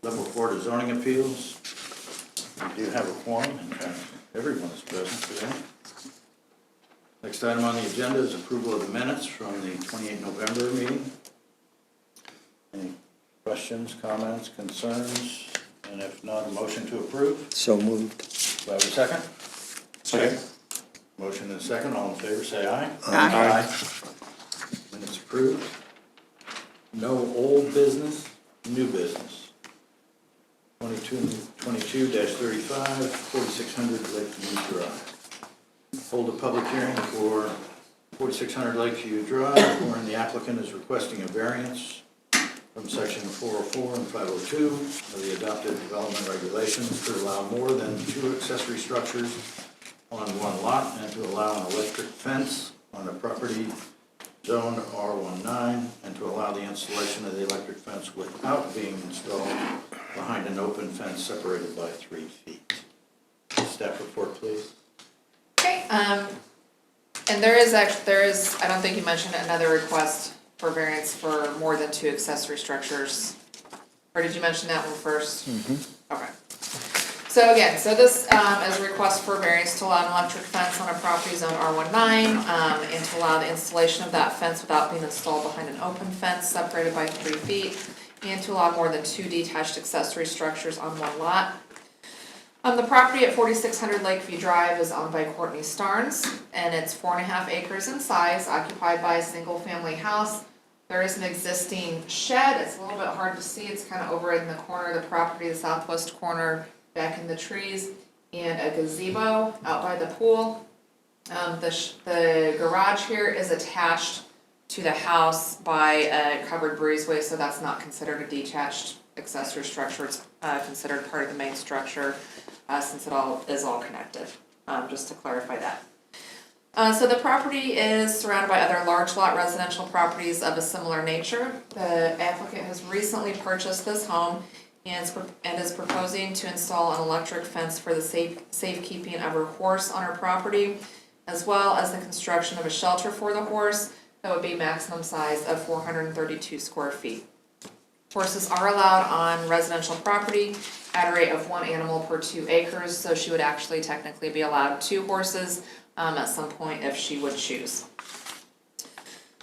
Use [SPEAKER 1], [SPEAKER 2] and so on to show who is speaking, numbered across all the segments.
[SPEAKER 1] Level 4 to zoning appeals. We do have a quorum, and everyone is present today. Next item on the agenda is approval of the minutes from the 28 November meeting. Any questions, comments, concerns? And if not, a motion to approve?
[SPEAKER 2] So moved.
[SPEAKER 1] Do I have a second?
[SPEAKER 3] Second.
[SPEAKER 1] Motion and a second. All in favor, say aye.
[SPEAKER 3] Aye.
[SPEAKER 1] Minutes approved. No old business, new business. 22-35, 4600 Lakeview Drive. Hold a public hearing for 4600 Lakeview Drive, wherein the applicant is requesting a variance from section 404 and 502 of the adopted development regulations to allow more than 2 accessory structures on one lot and to allow an electric fence on a property zoned R19 and to allow the installation of the electric fence without being installed behind an open fence separated by 3 feet. Staff report, please.
[SPEAKER 4] Okay, and there is, I don't think you mentioned another request for variance for more than 2 accessory structures. Or did you mention that one first? Okay. So again, this is a request for variance to allow an electric fence on a property zone R19, and to allow the installation of that fence without being installed behind an open fence separated by 3 feet, and to allow more than 2 detached accessory structures on one lot. The property at 4600 Lakeview Drive is owned by Courtney Starnes, and it's 4.5 acres in size, occupied by a single-family house. There is an existing shed. It's a little bit hard to see. It's kind of over in the corner of the property, the southwest corner, back in the trees, and a gazebo out by the pool. The garage here is attached to the house by a covered breezeway, so that's not considered a detached accessory structure. It's considered part of the main structure, since it is all connected, just to clarify that. So the property is surrounded by other large lot residential properties of a similar nature. The applicant has recently purchased this home and is proposing to install an electric fence for the safekeeping of her horse on her property, as well as the construction of a shelter for the horse that would be maximum size of 432 square feet. Horses are allowed on residential property at a rate of 1 animal per 2 acres, so she would actually technically be allowed 2 horses at some point if she would choose.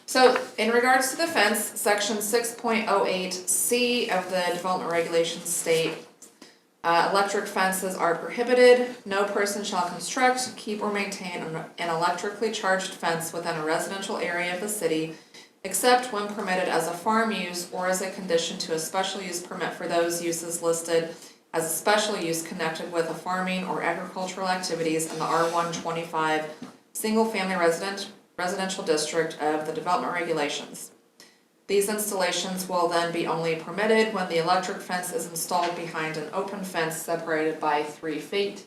[SPEAKER 4] So in regards to the fence, section 6.08C of the development regulations state, electric fences are prohibited. No person shall construct, keep, or maintain an electrically charged fence within a residential area of the city, except when permitted as a farm use or as a condition to a special use permit for those uses listed as a special use connected with a farming or agricultural activities in the R125 single-family residential district of the development regulations. These installations will then be only permitted when the electric fence is installed behind an open fence separated by 3 feet.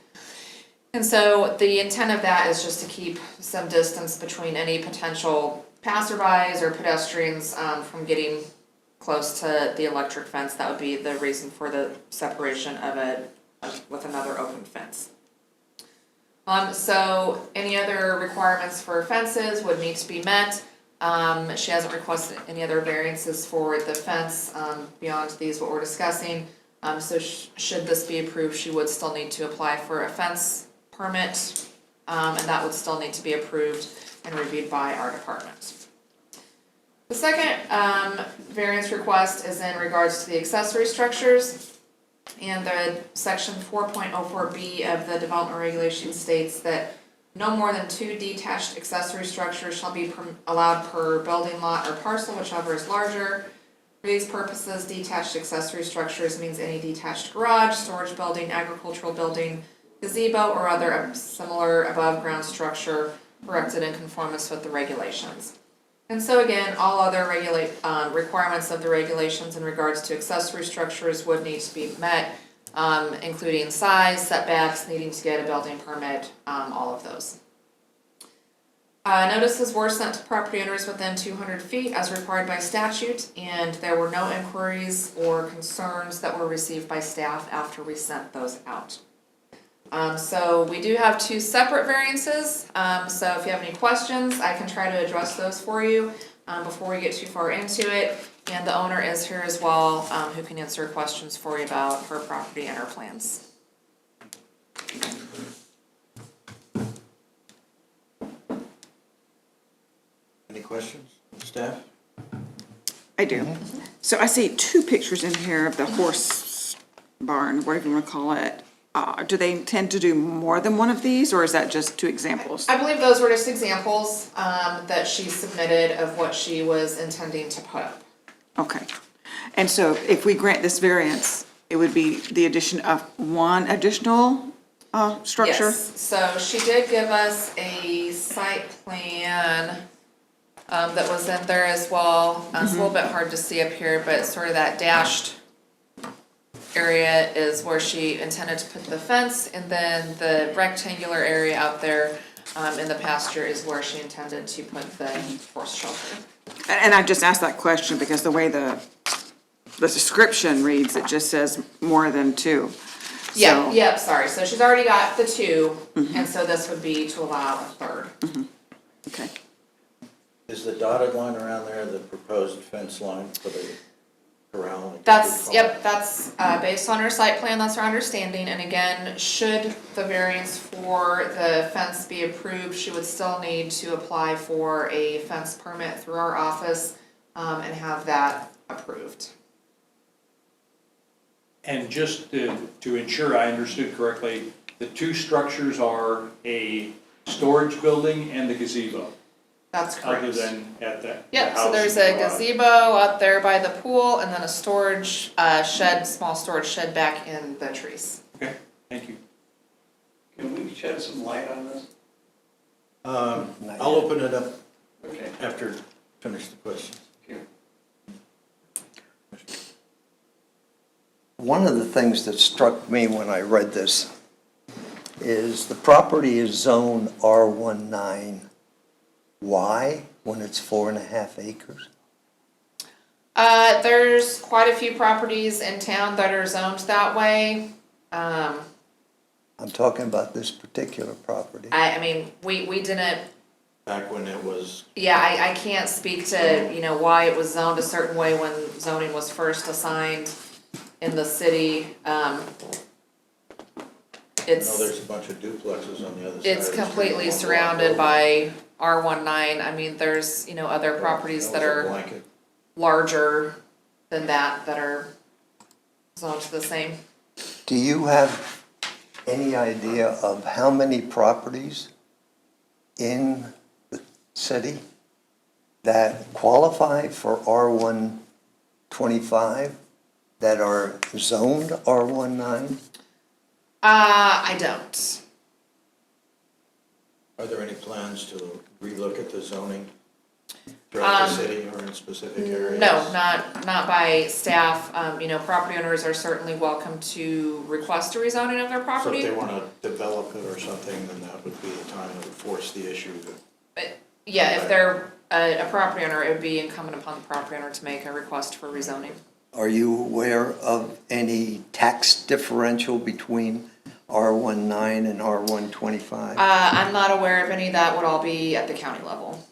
[SPEAKER 4] And so the intent of that is just to keep some distance between any potential passerbys or pedestrians from getting close to the electric fence. That would be the reason for the separation of it with another open fence. So any other requirements for fences would need to be met. She hasn't requested any other variances for the fence beyond these what we're discussing. So should this be approved, she would still need to apply for a fence permit, and that would still need to be approved and reviewed by our department. The second variance request is in regards to the accessory structures. And the section 4.04B of the development regulation states that no more than 2 detached accessory structures shall be allowed per building lot or parcel, whichever is larger. For these purposes, detached accessory structures means any detached garage, storage building, agricultural building, gazebo, or other similar above ground structure erected in conformance with the regulations. And so again, all other requirements of the regulations in regards to accessory structures would need to be met, including size, setbacks, needing to get a building permit, all of those. Notices were sent to property owners within 200 feet as required by statute, and there were no inquiries or concerns that were received by staff after we sent those out. So we do have 2 separate variances, so if you have any questions, I can try to address those for you. before we get too far into it. And the owner is here as well, who can answer questions for you about her property and her plans.
[SPEAKER 1] Any questions, staff?
[SPEAKER 2] I do. So I see two pictures in here of the horse barn, whatever you want to call it. Do they intend to do more than one of these, or is that just two examples?
[SPEAKER 4] I believe those were just examples, that she submitted of what she was intending to put up.
[SPEAKER 2] Okay. And so if we grant this variance, it would be the addition of one additional structure?
[SPEAKER 4] Yes, so she did give us a site plan, that was in there as well. It's a little bit hard to see up here, but sort of that dashed area is where she intended to put the fence, and then the rectangular area out there, in the pasture is where she intended to put the horse shelter.
[SPEAKER 2] And I just asked that question because the way the description reads, it just says more than two.
[SPEAKER 4] Yeah,
[SPEAKER 2] So-
[SPEAKER 4] yep, sorry, so she's already got the two, and so this would be to allow a third.
[SPEAKER 2] Okay.
[SPEAKER 1] Is the dotted line around there the proposed fence line for the corral? like
[SPEAKER 4] That's,
[SPEAKER 1] you
[SPEAKER 4] yep, that's, based on her site plan, that's her understanding, and again, should the variance for the fence be approved, she would still need to apply for a fence permit through our office, and have that approved.
[SPEAKER 3] And just to ensure I understood correctly, the two structures are a storage building and the gazebo,
[SPEAKER 4] That's correct.
[SPEAKER 3] other than at the
[SPEAKER 4] Yep,
[SPEAKER 3] house
[SPEAKER 4] so there's
[SPEAKER 3] and
[SPEAKER 4] a
[SPEAKER 3] garage.
[SPEAKER 4] gazebo up there by the pool, and then a storage, shed, small storage shed back in the trees.
[SPEAKER 3] Okay, thank you.
[SPEAKER 5] Can we shed some light on this?
[SPEAKER 1] I'll open it up
[SPEAKER 5] Okay.
[SPEAKER 1] after finish the questions.
[SPEAKER 5] Here.
[SPEAKER 6] One of the things that struck me when I read this is the property is zone R19. Why, when it's 4.5 acres?
[SPEAKER 4] There's quite a few properties in town that are zoned that way.
[SPEAKER 6] I'm talking about this particular property.
[SPEAKER 4] I mean, we didn't,
[SPEAKER 1] Back when it was,
[SPEAKER 4] yeah, I can't speak to, why it was zoned a certain way when zoning was first assigned in the city.
[SPEAKER 1] I know
[SPEAKER 4] It's,
[SPEAKER 1] there's a bunch of duplexes on the other side.
[SPEAKER 4] it's
[SPEAKER 1] of the street,
[SPEAKER 4] completely
[SPEAKER 1] one block
[SPEAKER 4] surrounded
[SPEAKER 1] over.
[SPEAKER 4] by R19. I mean, there's, other properties that
[SPEAKER 1] was a
[SPEAKER 4] are
[SPEAKER 1] blanket.
[SPEAKER 4] larger than that are zoned to the same.
[SPEAKER 6] Do you have any idea of how many properties in the city that qualify for R125 that are zoned R19?
[SPEAKER 4] I don't.
[SPEAKER 1] Are there any plans to relook at the zoning throughout the city or in specific areas?
[SPEAKER 4] No, not by staff. Property owners are certainly welcome to request a rezoning of their
[SPEAKER 1] So
[SPEAKER 4] property.
[SPEAKER 1] if they want to develop it or something, then that would be the time that would force the issue.
[SPEAKER 4] But, yeah, if they're a property owner, it would be incumbent upon the property owner to make a request for rezoning.
[SPEAKER 6] Are you aware of any tax differential between R19 and R125?
[SPEAKER 4] I'm not aware of any. That would all be at the county level.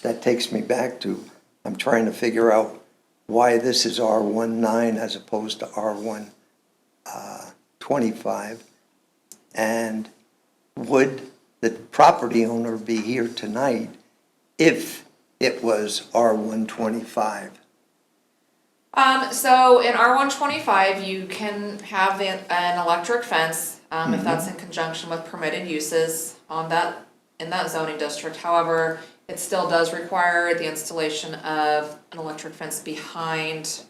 [SPEAKER 6] That takes me back to, I'm trying to figure out why this is R19 as opposed to R125. And would the property owner be here tonight if it was R125?
[SPEAKER 4] So in R125, you can have an electric fence, if that's in conjunction with permitted uses in that zoning district. However, it still does require the installation of an electric fence behind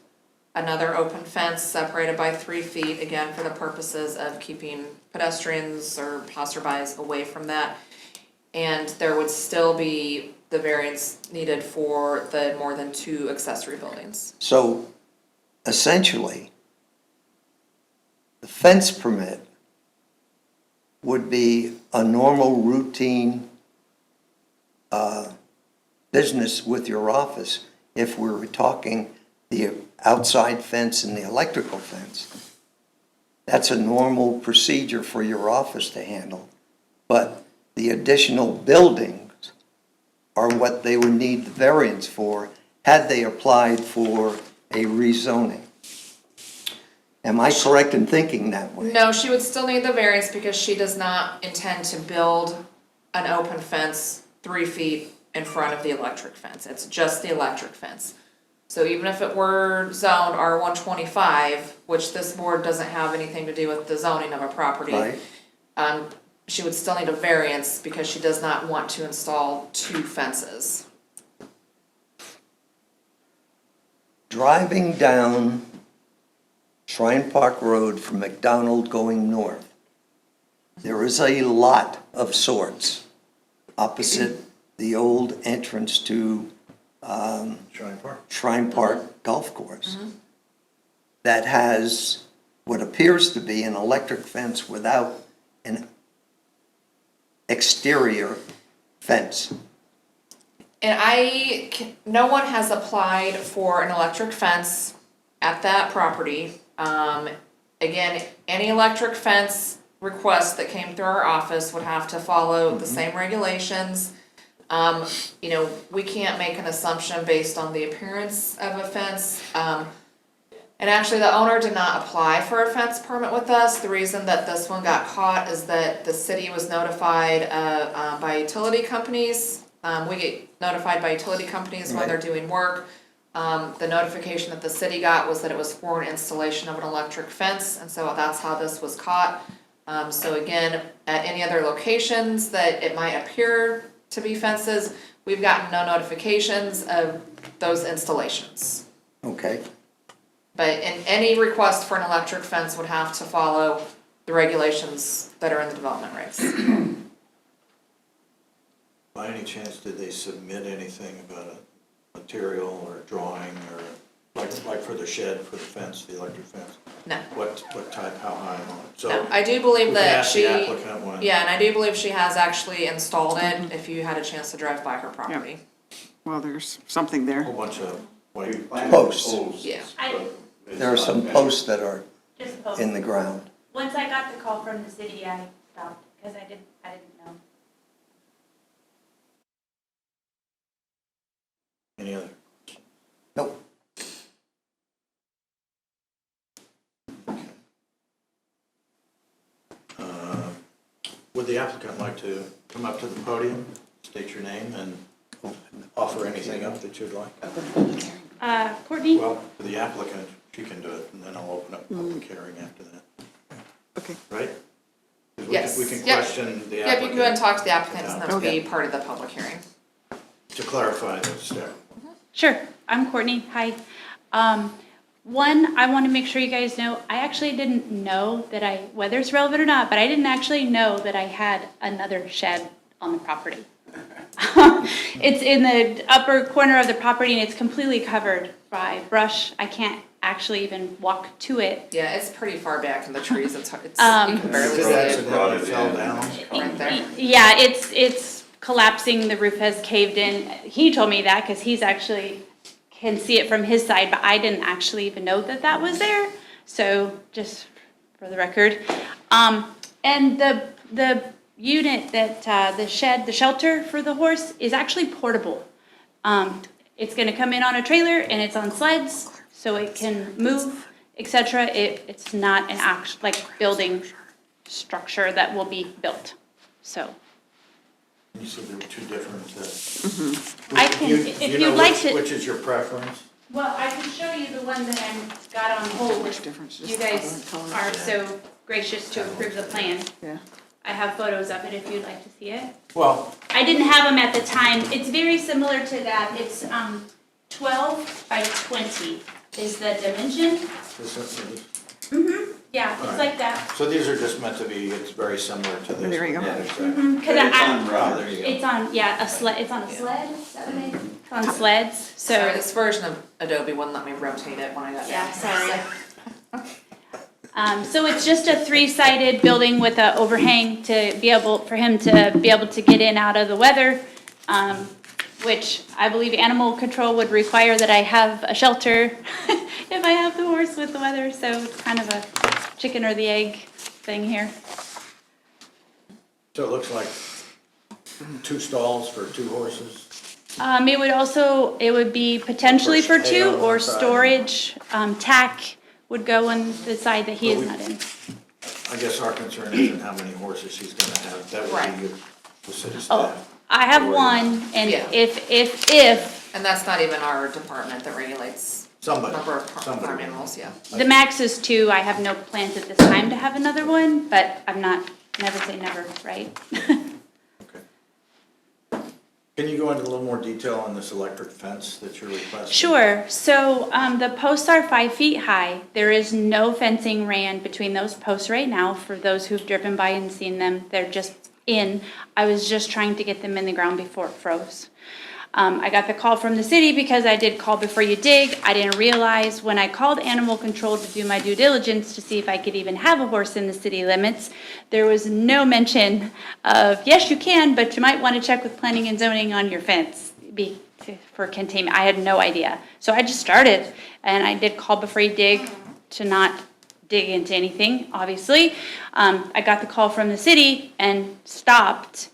[SPEAKER 4] another open fence separated by 3 feet, again, for the purposes of keeping pedestrians or passerbys away from that. And there would still be the variance needed for the more than 2 accessory buildings.
[SPEAKER 6] So essentially, the fence permit would be a normal routine business with your office if we were talking the outside fence and the electrical fence. That's a normal procedure for your office to handle. But the additional buildings are what they would need the variance for had they applied for a rezoning. Am I correct in thinking that way?
[SPEAKER 4] No, she would still need the variance because she does not intend to build an open fence 3 feet in front of the electric fence. It's just the electric fence. So even if it were zoned R125, which this board doesn't have anything to do with the zoning of a property,
[SPEAKER 6] Right?
[SPEAKER 4] she would still need a variance because she does not want to install 2 fences.
[SPEAKER 6] Driving down Shrine Park Road from McDonald going north, there is a lot of sorts opposite the old entrance to
[SPEAKER 1] Shrine Park.
[SPEAKER 6] Shrine Park Golf Course that has what appears to be an electric fence without an exterior fence.
[SPEAKER 4] And no one has applied for an electric fence at that property. Again, any electric fence request that came through our office would have to follow the same regulations. You know, we can't make an assumption based on the appearance of a fence. And actually, the owner did not apply for a fence permit with us. The reason that this one got caught is that the city was notified by utility companies. We get notified by utility companies when they're doing work. The notification that the city got was that it was for an installation of an electric fence, and so that's how this was caught. So again, at any other locations that it might appear to be fences, we've gotten no notifications of those installations.
[SPEAKER 6] Okay?
[SPEAKER 4] But in any request for an electric fence would have to follow the regulations that are in the development regs.
[SPEAKER 1] By any chance, did they submit anything about a material or a drawing or, like for the shed, for the fence, the electric fence?
[SPEAKER 4] No.
[SPEAKER 1] What type, how high on it? So
[SPEAKER 4] No, I do believe
[SPEAKER 1] we can
[SPEAKER 4] that
[SPEAKER 1] ask
[SPEAKER 4] she,
[SPEAKER 1] the applicant when.
[SPEAKER 4] yeah, and I do believe she has actually installed it, if you had a chance to drive by her property.
[SPEAKER 2] Well, there's something
[SPEAKER 1] A
[SPEAKER 2] there.
[SPEAKER 1] whole bunch of, white
[SPEAKER 6] Posts.
[SPEAKER 4] Yeah.
[SPEAKER 6] There are some posts that are
[SPEAKER 7] Just post.
[SPEAKER 6] in the ground.
[SPEAKER 7] Once I got the call from the city, I stopped, because I didn't know.
[SPEAKER 1] any other?
[SPEAKER 6] Nope.
[SPEAKER 1] Would the applicant like to come up to the podium, state your name, and offer anything up that you'd like?
[SPEAKER 7] Courtney?
[SPEAKER 1] Well, for the applicant, she can do it, and then I'll open up public hearing after that,
[SPEAKER 2] Okay.
[SPEAKER 1] right? 'Cause
[SPEAKER 4] Yes.
[SPEAKER 1] We can
[SPEAKER 4] Yep.
[SPEAKER 1] question the
[SPEAKER 4] Yep, you can go and
[SPEAKER 1] applicant
[SPEAKER 4] talk to the applicants and that would be
[SPEAKER 2] Okay.
[SPEAKER 4] part of the public hearing.
[SPEAKER 1] to clarify the step.
[SPEAKER 7] Sure, I'm Courtney, hi. One, I want to make sure you guys know, I actually didn't know that whether it's relevant or not, but I didn't actually know that I had another shed on the property. It's in the upper corner of the property and it's completely covered by brush. I can't actually even walk to it.
[SPEAKER 4] Yeah, it's pretty far back in the trees, you can barely
[SPEAKER 1] Did
[SPEAKER 4] see it
[SPEAKER 1] accidentally fell down?
[SPEAKER 4] right there.
[SPEAKER 7] Yeah, it's collapsing, the roof has caved in. He told me that because he's actually can see it from his side, but I didn't actually even know that that was there. So just for the record. And the unit that, the shelter for the horse is actually portable. It's gonna come in on a trailer and it's on sleds, so it can move, etc. It's not an building structure that will be built, so.
[SPEAKER 1] You said there were two different,
[SPEAKER 7] I can,
[SPEAKER 1] you
[SPEAKER 7] if
[SPEAKER 1] know
[SPEAKER 7] you'd like
[SPEAKER 1] which-
[SPEAKER 7] to.
[SPEAKER 1] Which is your preference?
[SPEAKER 7] Well, I can show you the one that I've got on hold.
[SPEAKER 2] Which difference is
[SPEAKER 7] You
[SPEAKER 2] the
[SPEAKER 7] guys
[SPEAKER 2] color?
[SPEAKER 7] are so gracious to approve the plan.
[SPEAKER 2] Yeah.
[SPEAKER 7] I have photos of it if you'd like to see it.
[SPEAKER 1] Well,
[SPEAKER 7] I didn't have them at the time. It's very similar to that. It's 12 by 20 is the dimension. Yeah, it's like that.
[SPEAKER 1] so these are just meant to be, it's very similar to this.
[SPEAKER 2] There you go.
[SPEAKER 1] Yeah, exactly.
[SPEAKER 7] Cause
[SPEAKER 1] Oh, there you go.
[SPEAKER 7] it's on, yeah, a sled, it's on a sled, is that what I, it's on sleds,
[SPEAKER 4] Sorry,
[SPEAKER 7] so,
[SPEAKER 4] this version of Adobe wouldn't let me rotate it when I got
[SPEAKER 7] yeah,
[SPEAKER 4] down.
[SPEAKER 7] sorry. So it's just a 3-sided building with a overhang to be able, for him to be able to get in out of the weather, which I believe animal control would require that I have a shelter if I have the horse with the weather, so it's kind of a chicken or the egg thing here.
[SPEAKER 1] So it looks like 2 stalls for 2 horses?
[SPEAKER 7] It would be potentially for
[SPEAKER 1] Hay on
[SPEAKER 7] two,
[SPEAKER 1] one
[SPEAKER 7] or
[SPEAKER 1] side.
[SPEAKER 7] storage, tack would go on the side that he is not in.
[SPEAKER 1] I guess our concern isn't how many horses she's gonna have, that
[SPEAKER 4] Right.
[SPEAKER 1] would be the city
[SPEAKER 7] Oh,
[SPEAKER 1] staff.
[SPEAKER 7] I have
[SPEAKER 1] Or
[SPEAKER 7] one, and
[SPEAKER 4] Yeah.
[SPEAKER 7] if,
[SPEAKER 4] And that's not even our department that regulates
[SPEAKER 1] Somebody,
[SPEAKER 4] number of farm
[SPEAKER 1] somebody.
[SPEAKER 4] animals, yeah.
[SPEAKER 7] the max is 2, I have no plans at this time to have another one, but I'm not, never say never, right?
[SPEAKER 1] Okay. Can you go into a little more detail on this electric fence that you're requesting?
[SPEAKER 7] Sure, so, the posts are 5 feet high. There is no fencing ran between those posts right now. For those who've driven by and seen them, they're just in. I was just trying to get them in the ground before it froze. I got the call from the city because I did call before you dig. I didn't realize when I called animal control to do my due diligence to see if I could even have a horse in the city limits, there was no mention of, yes, you can, but you might want to check with planning and zoning on your fence for containment. I had no idea. So I just started, and I did call before you dig to not dig into anything, obviously. I got the call from the city and stopped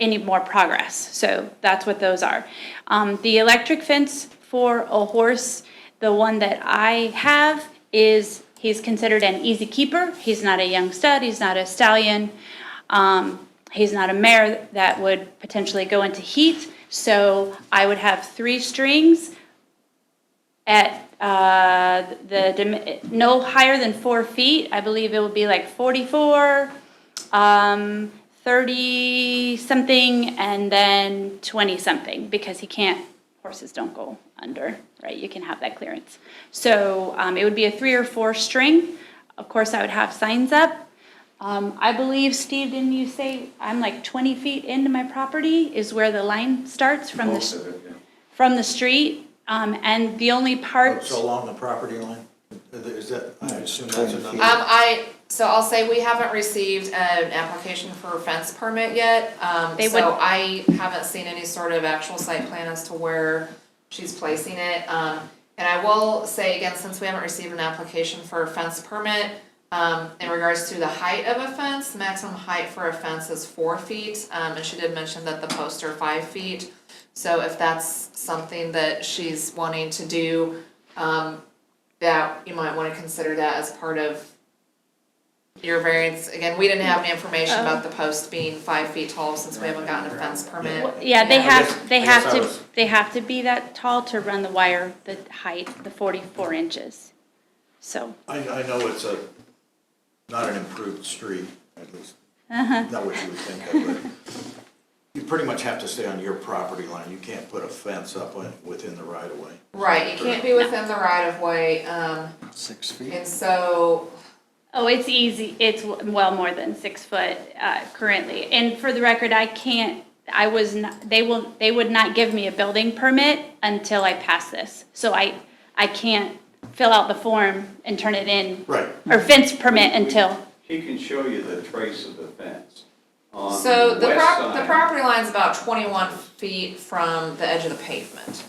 [SPEAKER 7] any more progress. So that's what those are. The electric fence for a horse, the one that I have he's considered an easy keeper. He's not a young stud, he's not a stallion. He's not a mare that would potentially go into heat. So I would have 3 strings at no higher than 4 feet. I believe it would be like 44, 30 something, and then 20 something, because horses don't go under, right? You can have that clearance. So it would be a 3 or 4 string. Of course, I would have signs up. I believe, Steve, didn't you say I'm like 20 feet into my property is where the line starts from from the street? And the only part.
[SPEAKER 1] So along the property line? Is that, I assume that's another.
[SPEAKER 4] So I'll say we haven't received an application for a fence permit yet.
[SPEAKER 7] They
[SPEAKER 4] So
[SPEAKER 7] would-
[SPEAKER 4] I haven't seen any sort of actual site plan as to where she's placing it. And I will say again, since we haven't received an application for a fence permit, in regards to the height of a fence, the maximum height for a fence is 4 feet. And she did mention that the posts are 5 feet. So if that's something that she's wanting to do, that you might wanna consider that as part of your variance. Again, we didn't have any information about the post being 5 feet tall since we haven't gotten a fence permit.
[SPEAKER 7] Yeah, they
[SPEAKER 1] I guess
[SPEAKER 7] they have to be that tall to run the wire, the height, the 44 inches. So,
[SPEAKER 1] I know it's not an improved street, at least, not what you would think of, but you pretty much have to stay on your property line. You can't put a fence up within the right of way.
[SPEAKER 4] Right, you can't be within the right of way,
[SPEAKER 6] 6 feet.
[SPEAKER 4] and so,
[SPEAKER 7] oh, it's easy, it's well more than 6 foot, currently. And for the record, they would not give me a building permit until I pass this. So I can't fill out the form and turn it in.
[SPEAKER 1] Right.
[SPEAKER 7] Or fence permit until,
[SPEAKER 5] He can show you the trace of the fence. On
[SPEAKER 4] so the
[SPEAKER 5] west side.
[SPEAKER 4] property line's about 21 feet from the edge of the pavement.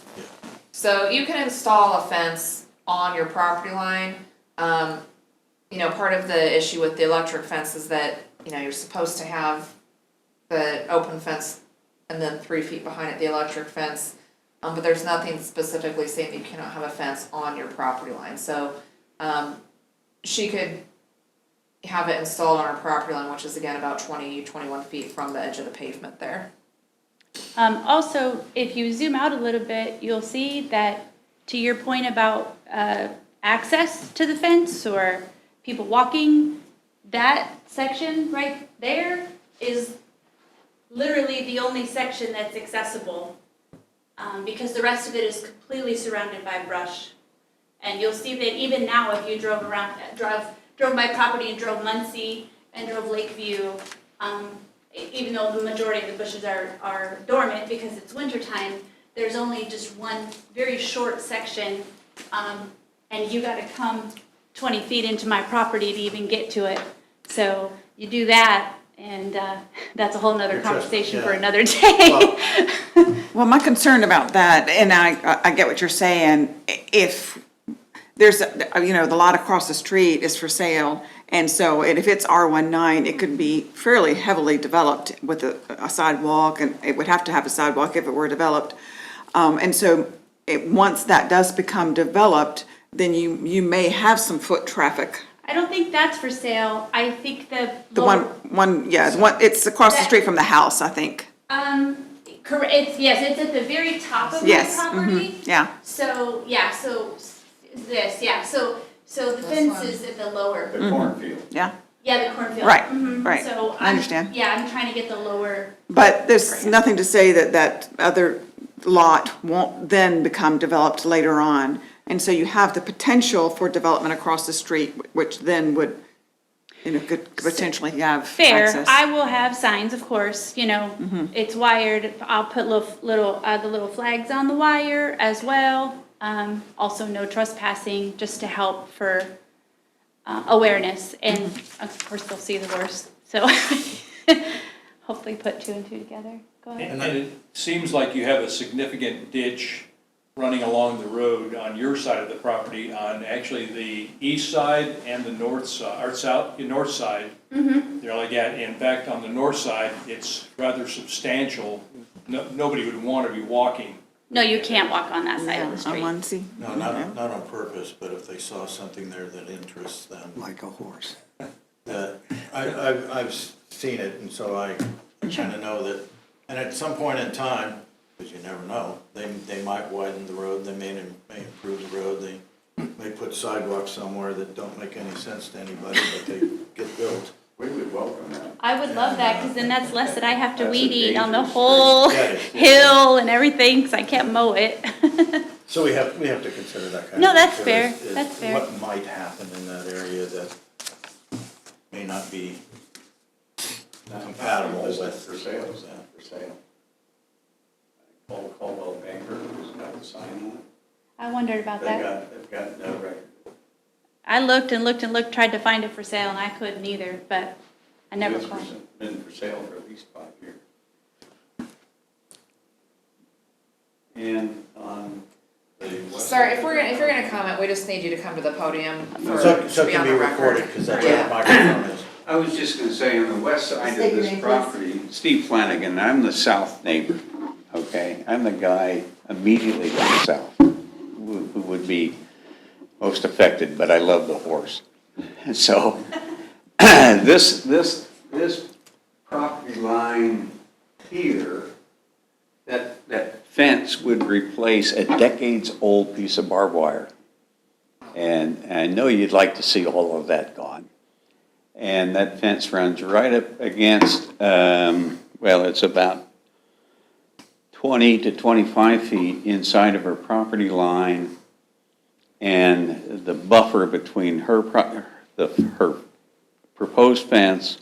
[SPEAKER 4] So you can install a fence on your property line. You know, part of the issue with the electric fence is that, you know, you're supposed to have the open fence and then 3 feet behind it, the electric fence. But there's nothing specifically saying that you cannot have a fence on your property line. So, she could have it installed on her property line, which is again about 21 feet from the edge of the pavement there.
[SPEAKER 7] also, if you zoom out a little bit, you'll see that, to your point about, access to the fence or people walking, that section right there is literally the only section that's accessible, because the rest of it is completely surrounded by brush. And you'll see that even now, if you drove my property and drove Muncie and drove Lakeview, even though the majority of the bushes are dormant because it's wintertime, there's only just one very short section, and you gotta come 20 feet into my property to even get to it. So you do that, and that's a whole nother
[SPEAKER 1] You're
[SPEAKER 7] conversation for
[SPEAKER 1] yeah.
[SPEAKER 7] another day.
[SPEAKER 2] Well, my concern about that, and I get what you're saying, if there's, the lot across the street is for sale. And so, and if it's R19, it could be fairly heavily developed with a sidewalk, and it would have to have a sidewalk if it were developed. And so, once that does become developed, then you may have some foot traffic.
[SPEAKER 7] I don't think that's for sale. I think the
[SPEAKER 2] The
[SPEAKER 7] lower.
[SPEAKER 2] it's across the street from the house, I think.
[SPEAKER 7] Correct, yes, it's at the very top of my
[SPEAKER 2] Yes,
[SPEAKER 7] property.
[SPEAKER 2] yeah.
[SPEAKER 7] So, yeah, so this, yeah, so the fence
[SPEAKER 4] one.
[SPEAKER 7] is at the lower,
[SPEAKER 5] The cornfield.
[SPEAKER 2] Yeah,
[SPEAKER 7] yeah, the cornfield.
[SPEAKER 2] Right,
[SPEAKER 7] Mhm.
[SPEAKER 2] right.
[SPEAKER 7] So
[SPEAKER 2] I understand.
[SPEAKER 7] Yeah, I'm trying to get the lower,
[SPEAKER 2] but there's nothing to say that other lot won't then become developed later on. And so you have the potential for development across the street, which then would, could potentially have
[SPEAKER 7] fair,
[SPEAKER 2] access.
[SPEAKER 7] I will have signs, of course, it's wired, I'll put the little flags on the wire as well. Also no trespassing, just to help for, awareness, and of course they'll see the horse, so hopefully put two and two together, go ahead.
[SPEAKER 3] And it seems like you have a significant ditch running along the road on your side of the property, on actually the east side and the north side, or north side. They're like, yeah, in fact, on the north side, it's rather substantial. Nobody would want to be walking.
[SPEAKER 7] No, you can't walk on that side
[SPEAKER 2] Yeah,
[SPEAKER 7] of the
[SPEAKER 2] on
[SPEAKER 7] street.
[SPEAKER 2] one, see?
[SPEAKER 1] No, not on purpose, but if they saw something there that interests them.
[SPEAKER 6] Like a horse.
[SPEAKER 1] I've seen it, and so I kind of know that, and at some point in time, because you never know, they might widen the road, they may improve the road, they may put sidewalks somewhere that don't make any sense to anybody, but they get built.
[SPEAKER 5] We would welcome that.
[SPEAKER 7] I would love that, because then that's less that I have to
[SPEAKER 5] That's a
[SPEAKER 7] weed eat on the
[SPEAKER 5] dangerous
[SPEAKER 7] whole
[SPEAKER 1] Yeah, it is.
[SPEAKER 7] hill and everything, because I can't mow it.
[SPEAKER 1] So we have to consider that kind of.
[SPEAKER 7] No, that's
[SPEAKER 1] thing,
[SPEAKER 7] fair.
[SPEAKER 1] is
[SPEAKER 7] That's fair.
[SPEAKER 1] What might happen in that area that may not be compatible
[SPEAKER 5] This is
[SPEAKER 1] with.
[SPEAKER 5] For sale, is that for sale? Caldwell Banker, who's got the sign on it.
[SPEAKER 7] I wondered about that.
[SPEAKER 5] They've got no record.
[SPEAKER 7] I looked and looked and looked, tried to find it for sale, and I couldn't either, but I never
[SPEAKER 5] It's
[SPEAKER 7] found.
[SPEAKER 5] been for sale for at least 5 years. And on the west.
[SPEAKER 4] Sorry, if you're gonna comment, we just need you to come to the podium for,
[SPEAKER 1] So
[SPEAKER 4] to
[SPEAKER 1] it
[SPEAKER 4] be
[SPEAKER 1] can
[SPEAKER 4] on
[SPEAKER 1] be
[SPEAKER 4] the
[SPEAKER 1] recorded,
[SPEAKER 4] record.
[SPEAKER 1] because that's
[SPEAKER 4] Yeah.
[SPEAKER 1] what microphone is.
[SPEAKER 5] I was just gonna say, on the west side
[SPEAKER 8] State
[SPEAKER 5] of
[SPEAKER 8] your
[SPEAKER 5] this
[SPEAKER 8] name, please.
[SPEAKER 5] property, Steve Flanagan, I'm the south neighbor, okay? I'm the guy immediately to the south, who would be most affected, but I love the horse. And so, this property line here, that fence would replace a decades-old piece of barbed wire. And I know you'd like to see all of that gone. And that fence runs right up against, it's about 20 to 25 feet inside of her property line. And the buffer between her proposed fence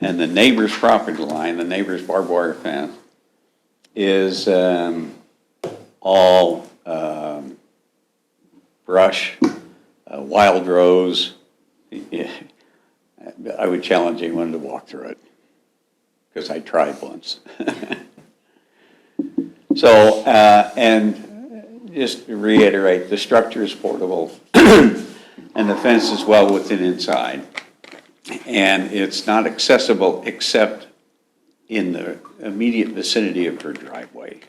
[SPEAKER 5] and the neighbor's property line, the neighbor's barbed wire fence, is all brush, wild rose. I would challenge anyone to walk through it, because I tried once. So, and just to reiterate, the structure is portable, and the fence is well within inside. And it's not accessible except in the immediate vicinity of her driveway,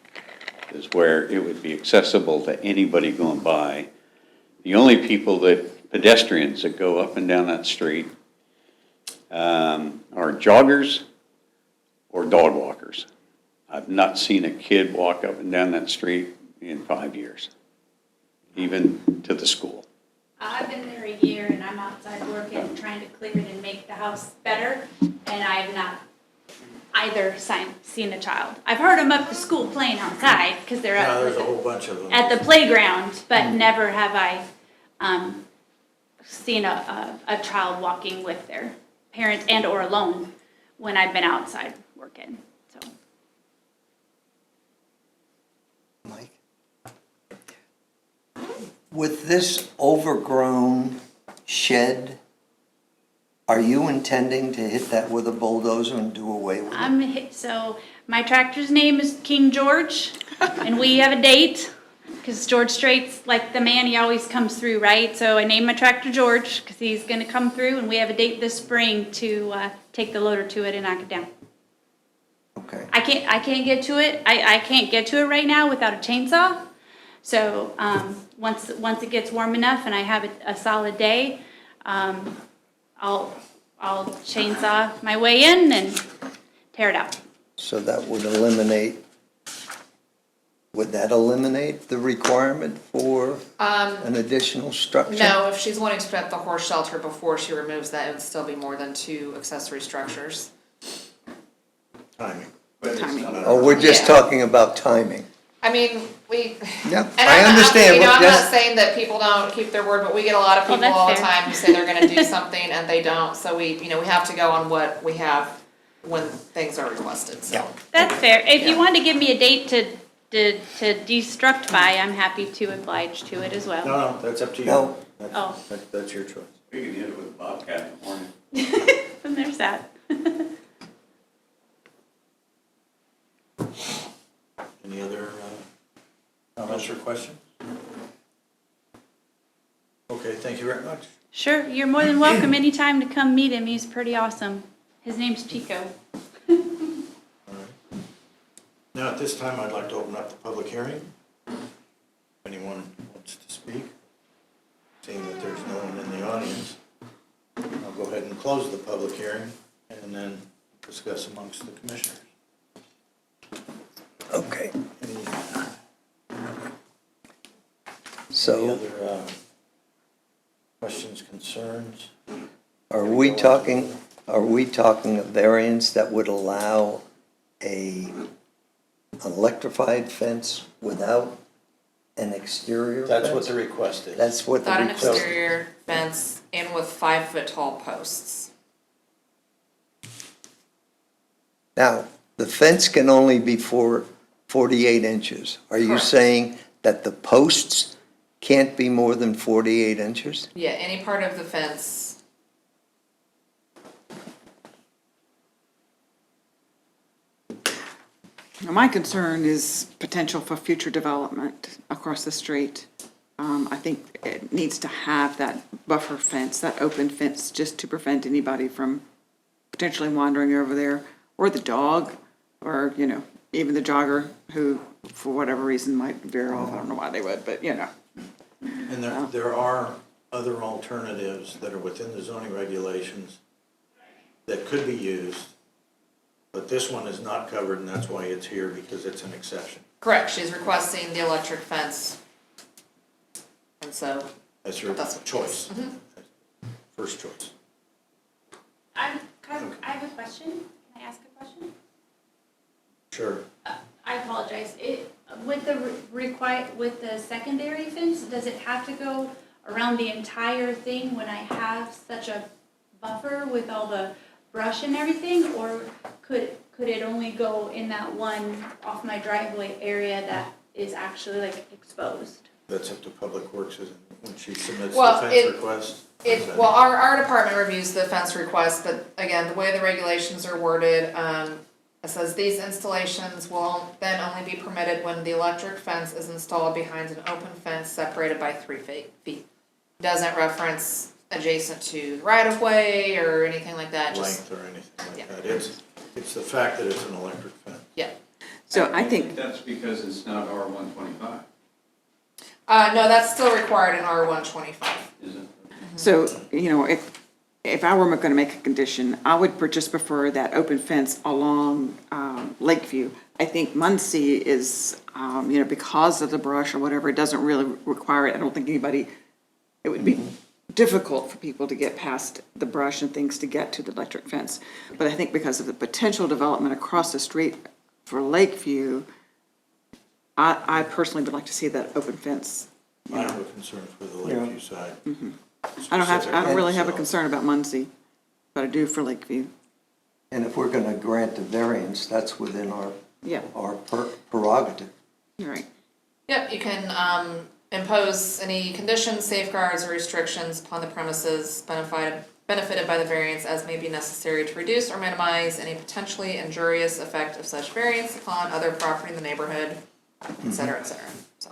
[SPEAKER 5] is where it would be accessible to anybody going by. The only pedestrians that go up and down that street are joggers or dog walkers. I've not seen a kid walk up and down that street in 5 years, even to the school.
[SPEAKER 7] I've been there a year, and I'm outside working, trying to clear it and make the house better, and I have not either seen a child. I've heard them up to school playing outside, because they're
[SPEAKER 1] Yeah, there's a
[SPEAKER 7] up
[SPEAKER 1] whole bunch of them.
[SPEAKER 7] at the playground, but never have I seen a child walking with their parents and or alone when I've been outside working, so.
[SPEAKER 6] Mike? With this overgrown shed, are you intending to hit that with a bulldozer and do away with it?
[SPEAKER 7] So my tractor's name is King George, and we have a date. because George Strait's like the man, he always comes through, right? So I named my tractor George, because he's gonna come through, and we have a date this spring to, take the loader to it and knock it down.
[SPEAKER 6] Okay.
[SPEAKER 7] I can't get to it, I can't get to it right now without a chainsaw. So, once it gets warm enough and I have a solid day, I'll chainsaw my way in and tear it out.
[SPEAKER 6] So that would eliminate the requirement for an additional structure?
[SPEAKER 4] No, if she's wanting to put up the horse shelter before she removes that, it would still be more than 2 accessory structures.
[SPEAKER 1] Timing.
[SPEAKER 2] Timing.
[SPEAKER 6] Oh, we're just
[SPEAKER 4] Yeah.
[SPEAKER 6] talking about timing.
[SPEAKER 4] I mean, we.
[SPEAKER 6] Yep,
[SPEAKER 4] And
[SPEAKER 6] I understand,
[SPEAKER 4] You know,
[SPEAKER 6] but
[SPEAKER 4] I'm not
[SPEAKER 6] just,
[SPEAKER 4] saying that people don't keep their word, but we get a lot of
[SPEAKER 7] Oh,
[SPEAKER 4] people
[SPEAKER 7] that's
[SPEAKER 4] all the
[SPEAKER 7] fair.
[SPEAKER 4] time who say they're gonna do something and they don't, so we have to go on what we have when things are requested, so.
[SPEAKER 7] That's fair. If you
[SPEAKER 4] Yeah.
[SPEAKER 7] want to give me a date to destruct by, I'm happy to oblige to it as well.
[SPEAKER 1] No, that's up to you.
[SPEAKER 6] No.
[SPEAKER 7] Oh.
[SPEAKER 1] That's your choice.
[SPEAKER 5] We can hit it with a bobcat in the morning.
[SPEAKER 7] And there's that.
[SPEAKER 1] Any other comments or questions? Okay, thank you very much.
[SPEAKER 7] Sure, you're more than welcome anytime to come meet him. He's pretty awesome. His name's Chico.
[SPEAKER 1] All right. Now, at this time, I'd like to open up the public hearing. If anyone wants to speak, seeing that there's no one in the audience, I'll go ahead and close the public hearing and then discuss amongst the commissioners.
[SPEAKER 6] okay.
[SPEAKER 1] Any
[SPEAKER 6] So
[SPEAKER 1] other questions, concerns?
[SPEAKER 6] are we talking a variance that would allow an electrified fence without an exterior fence?
[SPEAKER 1] That's what the request is.
[SPEAKER 6] That's what the
[SPEAKER 4] Without an
[SPEAKER 6] request.
[SPEAKER 4] exterior fence and with 5-foot tall posts.
[SPEAKER 6] Now, the fence can only be 48 inches. Are you
[SPEAKER 4] Correct.
[SPEAKER 6] saying that the posts can't be more than 48 inches?
[SPEAKER 4] Yeah, any part of the fence.
[SPEAKER 2] Now, my concern is potential for future development across the street. I think it needs to have that buffer fence, that open fence, just to prevent anybody from potentially wandering over there, or the dog, or, even the jogger who, for whatever reason, might veer off. I don't know why they would, but,
[SPEAKER 1] And there are other alternatives that are within the zoning regulations that could be used, but this one is not covered, and that's why it's here, because it's an exception.
[SPEAKER 4] Correct, she's requesting the electric fence. And so,
[SPEAKER 1] That's your
[SPEAKER 4] That's what-
[SPEAKER 1] choice. First choice.
[SPEAKER 7] I have a question. Can I ask a question?
[SPEAKER 1] Sure.
[SPEAKER 7] I apologize. With with the secondary fence, does it have to go around the entire thing when I have such a buffer with all the brush and everything? Or could it only go in that one off my driveway area that is actually like exposed?
[SPEAKER 1] That's up to Public Works, isn't it, when she submits the
[SPEAKER 4] Well,
[SPEAKER 1] fence request?
[SPEAKER 4] well, our department reviews the fence request, but again, the way the regulations are worded, it says these installations will then only be permitted when the electric fence is installed behind an open fence separated by 3 feet. Doesn't reference adjacent to the right of way or anything like that, just,
[SPEAKER 1] Length or anything
[SPEAKER 4] Yeah.
[SPEAKER 1] like that. It's the fact that it's an electric fence.
[SPEAKER 4] yeah.
[SPEAKER 2] so I think,
[SPEAKER 5] That's because it's not R-125,
[SPEAKER 4] No, that's still required in R-125.
[SPEAKER 5] is it?
[SPEAKER 2] so, if I were gonna make a condition, I would just prefer that open fence along, Lakeview. I think Muncie is, because of the brush or whatever, it doesn't really require it. I don't think it would be difficult for people to get past the brush and things to get to the electric fence. But I think because of the potential development across the street for Lakeview, I personally would like to see that open fence.
[SPEAKER 1] I have a concern for the Lakeview side.
[SPEAKER 2] I don't really have a
[SPEAKER 1] So-
[SPEAKER 2] concern about Muncie, but I do for Lakeview.
[SPEAKER 6] And if we're going to grant a variance, that's within
[SPEAKER 2] Yeah,
[SPEAKER 6] our prerogative.
[SPEAKER 2] you're right.
[SPEAKER 4] Yep, you can impose any conditions, safeguards, or restrictions upon the premises benefited by the variance as may be necessary to reduce or minimize any potentially injurious effect of such variance upon other property in the neighborhood, et cetera, so.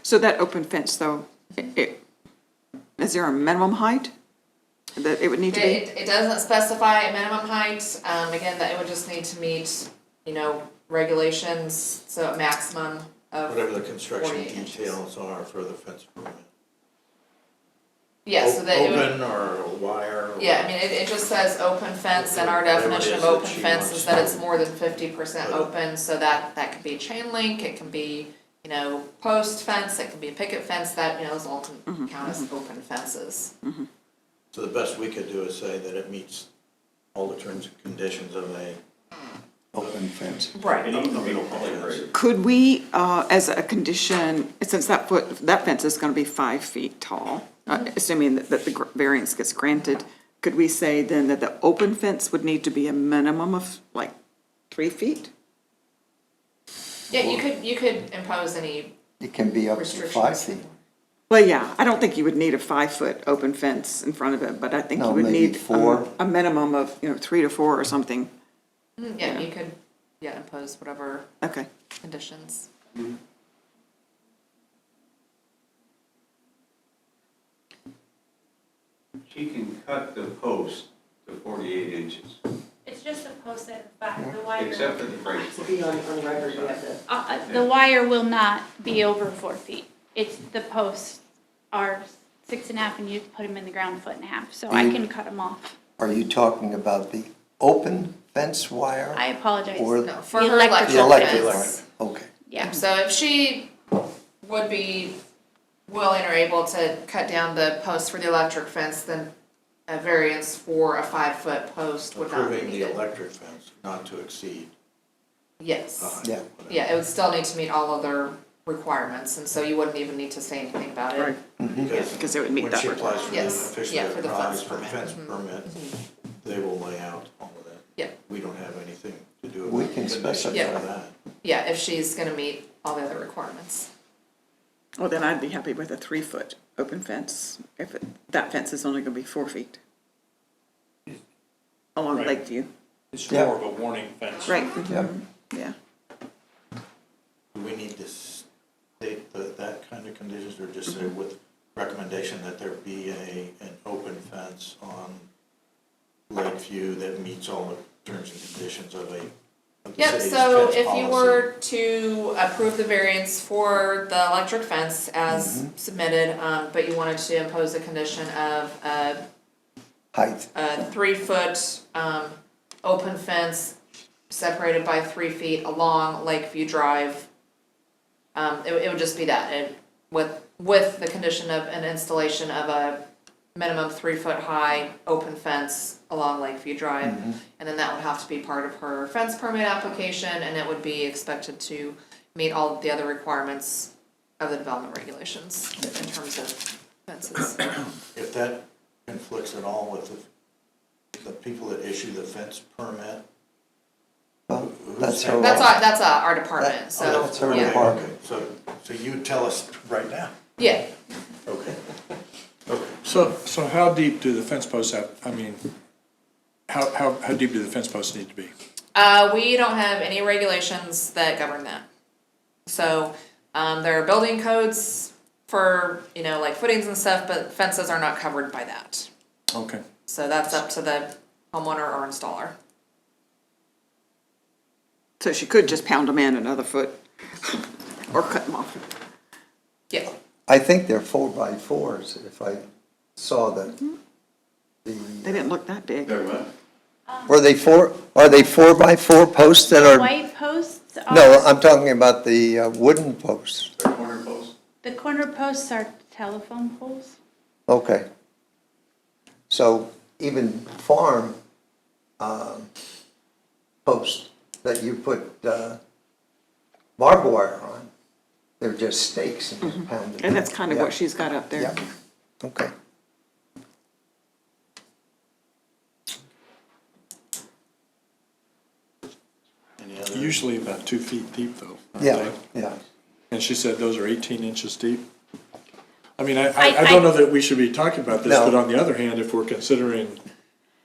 [SPEAKER 2] So that open fence though, is there a minimum height that it would need to be?
[SPEAKER 4] It doesn't specify a minimum height, again, that it would just need to meet, regulations, so a maximum of.
[SPEAKER 1] Whatever the construction
[SPEAKER 4] 48 inches.
[SPEAKER 1] details are for the fence permit.
[SPEAKER 4] Yeah, so that it would.
[SPEAKER 1] Open or wire? or-
[SPEAKER 4] Yeah, I mean, it just says open fence, and our
[SPEAKER 1] Whatever it
[SPEAKER 4] definition
[SPEAKER 1] is
[SPEAKER 4] of
[SPEAKER 1] that
[SPEAKER 4] open
[SPEAKER 1] she
[SPEAKER 4] fence
[SPEAKER 1] wants
[SPEAKER 4] is that it's
[SPEAKER 1] to-
[SPEAKER 4] more than 50% open, so that could be chain link, it can be, post fence, it can be a picket fence, that, those all can count as open fences.
[SPEAKER 1] So the best we could do is say that it meets all the terms and conditions of a.
[SPEAKER 6] Open fence.
[SPEAKER 4] Right.
[SPEAKER 2] Could we, as a condition, since that fence is gonna be 5 feet tall, assuming that the variance gets granted, could we say then that the open fence would need to be a minimum of like 3 feet?
[SPEAKER 4] Yeah, you could impose any
[SPEAKER 6] It can be up to 5
[SPEAKER 4] restrictions.
[SPEAKER 6] feet.
[SPEAKER 2] Well, yeah, I don't think you would need a 5-foot open fence in front of it, but I think you
[SPEAKER 6] No,
[SPEAKER 2] would
[SPEAKER 6] maybe
[SPEAKER 2] need
[SPEAKER 6] 4.
[SPEAKER 2] a minimum of, 3 to 4 or something.
[SPEAKER 4] Yeah, you could, impose whatever
[SPEAKER 2] Okay.
[SPEAKER 4] conditions.
[SPEAKER 5] She can cut the post to 48 inches,
[SPEAKER 7] It's just the post at the back, the wire.
[SPEAKER 5] except for the brace.
[SPEAKER 8] To be on record, you have to.
[SPEAKER 7] The wire will not be over 4 feet. It's, the posts are 6.5 and you put them in the ground 1.5 feet, so I can cut them off.
[SPEAKER 6] Are you talking about the open fence wire?
[SPEAKER 7] I apologize.
[SPEAKER 6] Or
[SPEAKER 4] No, for
[SPEAKER 7] The
[SPEAKER 4] her
[SPEAKER 7] electric
[SPEAKER 6] the
[SPEAKER 4] electric
[SPEAKER 6] electric
[SPEAKER 4] fence.
[SPEAKER 6] wire? Okay.
[SPEAKER 7] Yeah,
[SPEAKER 4] So if she would be willing or able to cut down the post for the electric fence, then a variance for a 5-foot post would not be
[SPEAKER 1] Approving the
[SPEAKER 4] needed.
[SPEAKER 1] electric fence not to exceed.
[SPEAKER 4] Yes.
[SPEAKER 6] Yeah.
[SPEAKER 1] whatever.
[SPEAKER 4] Yeah, it would still need to meet all other requirements, and so you wouldn't even need to say anything about it.
[SPEAKER 2] Because it would meet that
[SPEAKER 1] When she applies for the,
[SPEAKER 4] Yes,
[SPEAKER 1] officially
[SPEAKER 4] yeah, for the
[SPEAKER 1] applies
[SPEAKER 4] fence
[SPEAKER 1] for the
[SPEAKER 4] permit.
[SPEAKER 1] fence permit, they will lay out all of that.
[SPEAKER 4] Yep.
[SPEAKER 1] We don't have anything to do with.
[SPEAKER 6] We
[SPEAKER 1] the
[SPEAKER 6] can
[SPEAKER 1] conditions
[SPEAKER 6] specify.
[SPEAKER 4] Yeah.
[SPEAKER 1] for that.
[SPEAKER 4] Yeah, if she's gonna meet all the other requirements.
[SPEAKER 2] Well, then I'd be happy with a 3-foot open fence, if that fence is only gonna be 4 feet. Along
[SPEAKER 3] Right.
[SPEAKER 2] Lakeview,
[SPEAKER 3] It's
[SPEAKER 6] Yeah.
[SPEAKER 3] more of a warning fence.
[SPEAKER 2] right,
[SPEAKER 6] Yeah.
[SPEAKER 2] yeah.
[SPEAKER 1] Do we need to state that kind of conditions, or just say with recommendation that there be an open fence on Lakeview that meets all the terms and conditions of the
[SPEAKER 4] Yep,
[SPEAKER 1] city's
[SPEAKER 4] so
[SPEAKER 1] fence
[SPEAKER 4] if you
[SPEAKER 1] policy?
[SPEAKER 4] were to approve the variance for the electric fence as submitted, but you wanted to impose a condition of
[SPEAKER 6] Height.
[SPEAKER 4] a 3-foot, open fence separated by 3 feet along Lakeview Drive, it would just be that, with the condition of an installation of a minimum 3-foot high open fence along Lakeview Drive. And then that would have to be part of her fence permit application, and it would be expected to meet all of the other requirements of the development regulations in terms of fences.
[SPEAKER 1] If that conflicts at all with the people that issue the fence permit?
[SPEAKER 6] Well,
[SPEAKER 1] who's
[SPEAKER 6] that's
[SPEAKER 1] saying-
[SPEAKER 6] her.
[SPEAKER 4] That's our department,
[SPEAKER 6] That-
[SPEAKER 4] so,
[SPEAKER 6] that's her
[SPEAKER 4] yeah.
[SPEAKER 6] department.
[SPEAKER 1] Okay, so you tell us right now.
[SPEAKER 4] Yeah,
[SPEAKER 1] Okay.
[SPEAKER 9] So how deep do the fence posts have, I mean, how deep do the fence posts need to be?
[SPEAKER 4] we don't have any regulations that govern that. So, there are building codes for, like footings and stuff, but fences are not covered by that.
[SPEAKER 9] Okay.
[SPEAKER 4] So that's up to the homeowner or installer.
[SPEAKER 2] So she could just pound them in another foot, or cut them off.
[SPEAKER 4] Yeah,
[SPEAKER 6] I think they're 4x4s, if I saw
[SPEAKER 2] They didn't look that big.
[SPEAKER 6] are they 4x4 posts that are?
[SPEAKER 7] white posts are.
[SPEAKER 6] No, I'm talking about the wooden posts.
[SPEAKER 7] The corner posts are telephone poles.
[SPEAKER 6] Okay. So even farm posts that you put barbed wire on, they're just stakes and just pounded.
[SPEAKER 2] And that's kind of
[SPEAKER 6] Yeah.
[SPEAKER 2] what she's got up there.
[SPEAKER 6] Yeah, okay.
[SPEAKER 1] Any other?
[SPEAKER 9] Usually about 2 feet deep though. aren't
[SPEAKER 6] Yeah,
[SPEAKER 9] they?
[SPEAKER 6] yeah.
[SPEAKER 9] And she said those are 18 inches deep. I mean, I
[SPEAKER 7] I-
[SPEAKER 9] don't know that we should be talking about this,
[SPEAKER 6] No.
[SPEAKER 9] but on the other hand, if we're considering,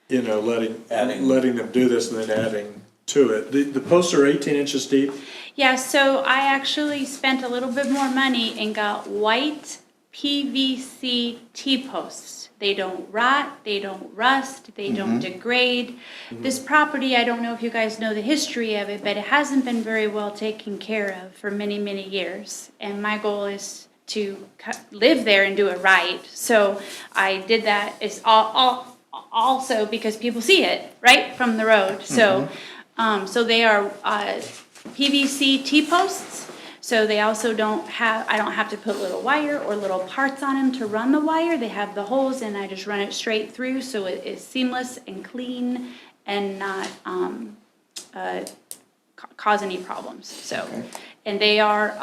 [SPEAKER 9] letting them do this and then adding to it, the posts are 18 inches deep?
[SPEAKER 7] Yeah, so I actually spent a little bit more money and got white PVC T-posts. They don't rot, they don't rust, they don't degrade. This property, I don't know if you guys know the history of it, but it hasn't been very well taken care of for many, many years. And my goal is to live there and do it right. So I did that. It's also because people see it, right, from the road. So, so they are PVC T-posts. So they also I don't have to put little wire or little parts on them to run the wire. They have the holes and I just run it straight through, so it is seamless and clean and not cause any problems, so. And they are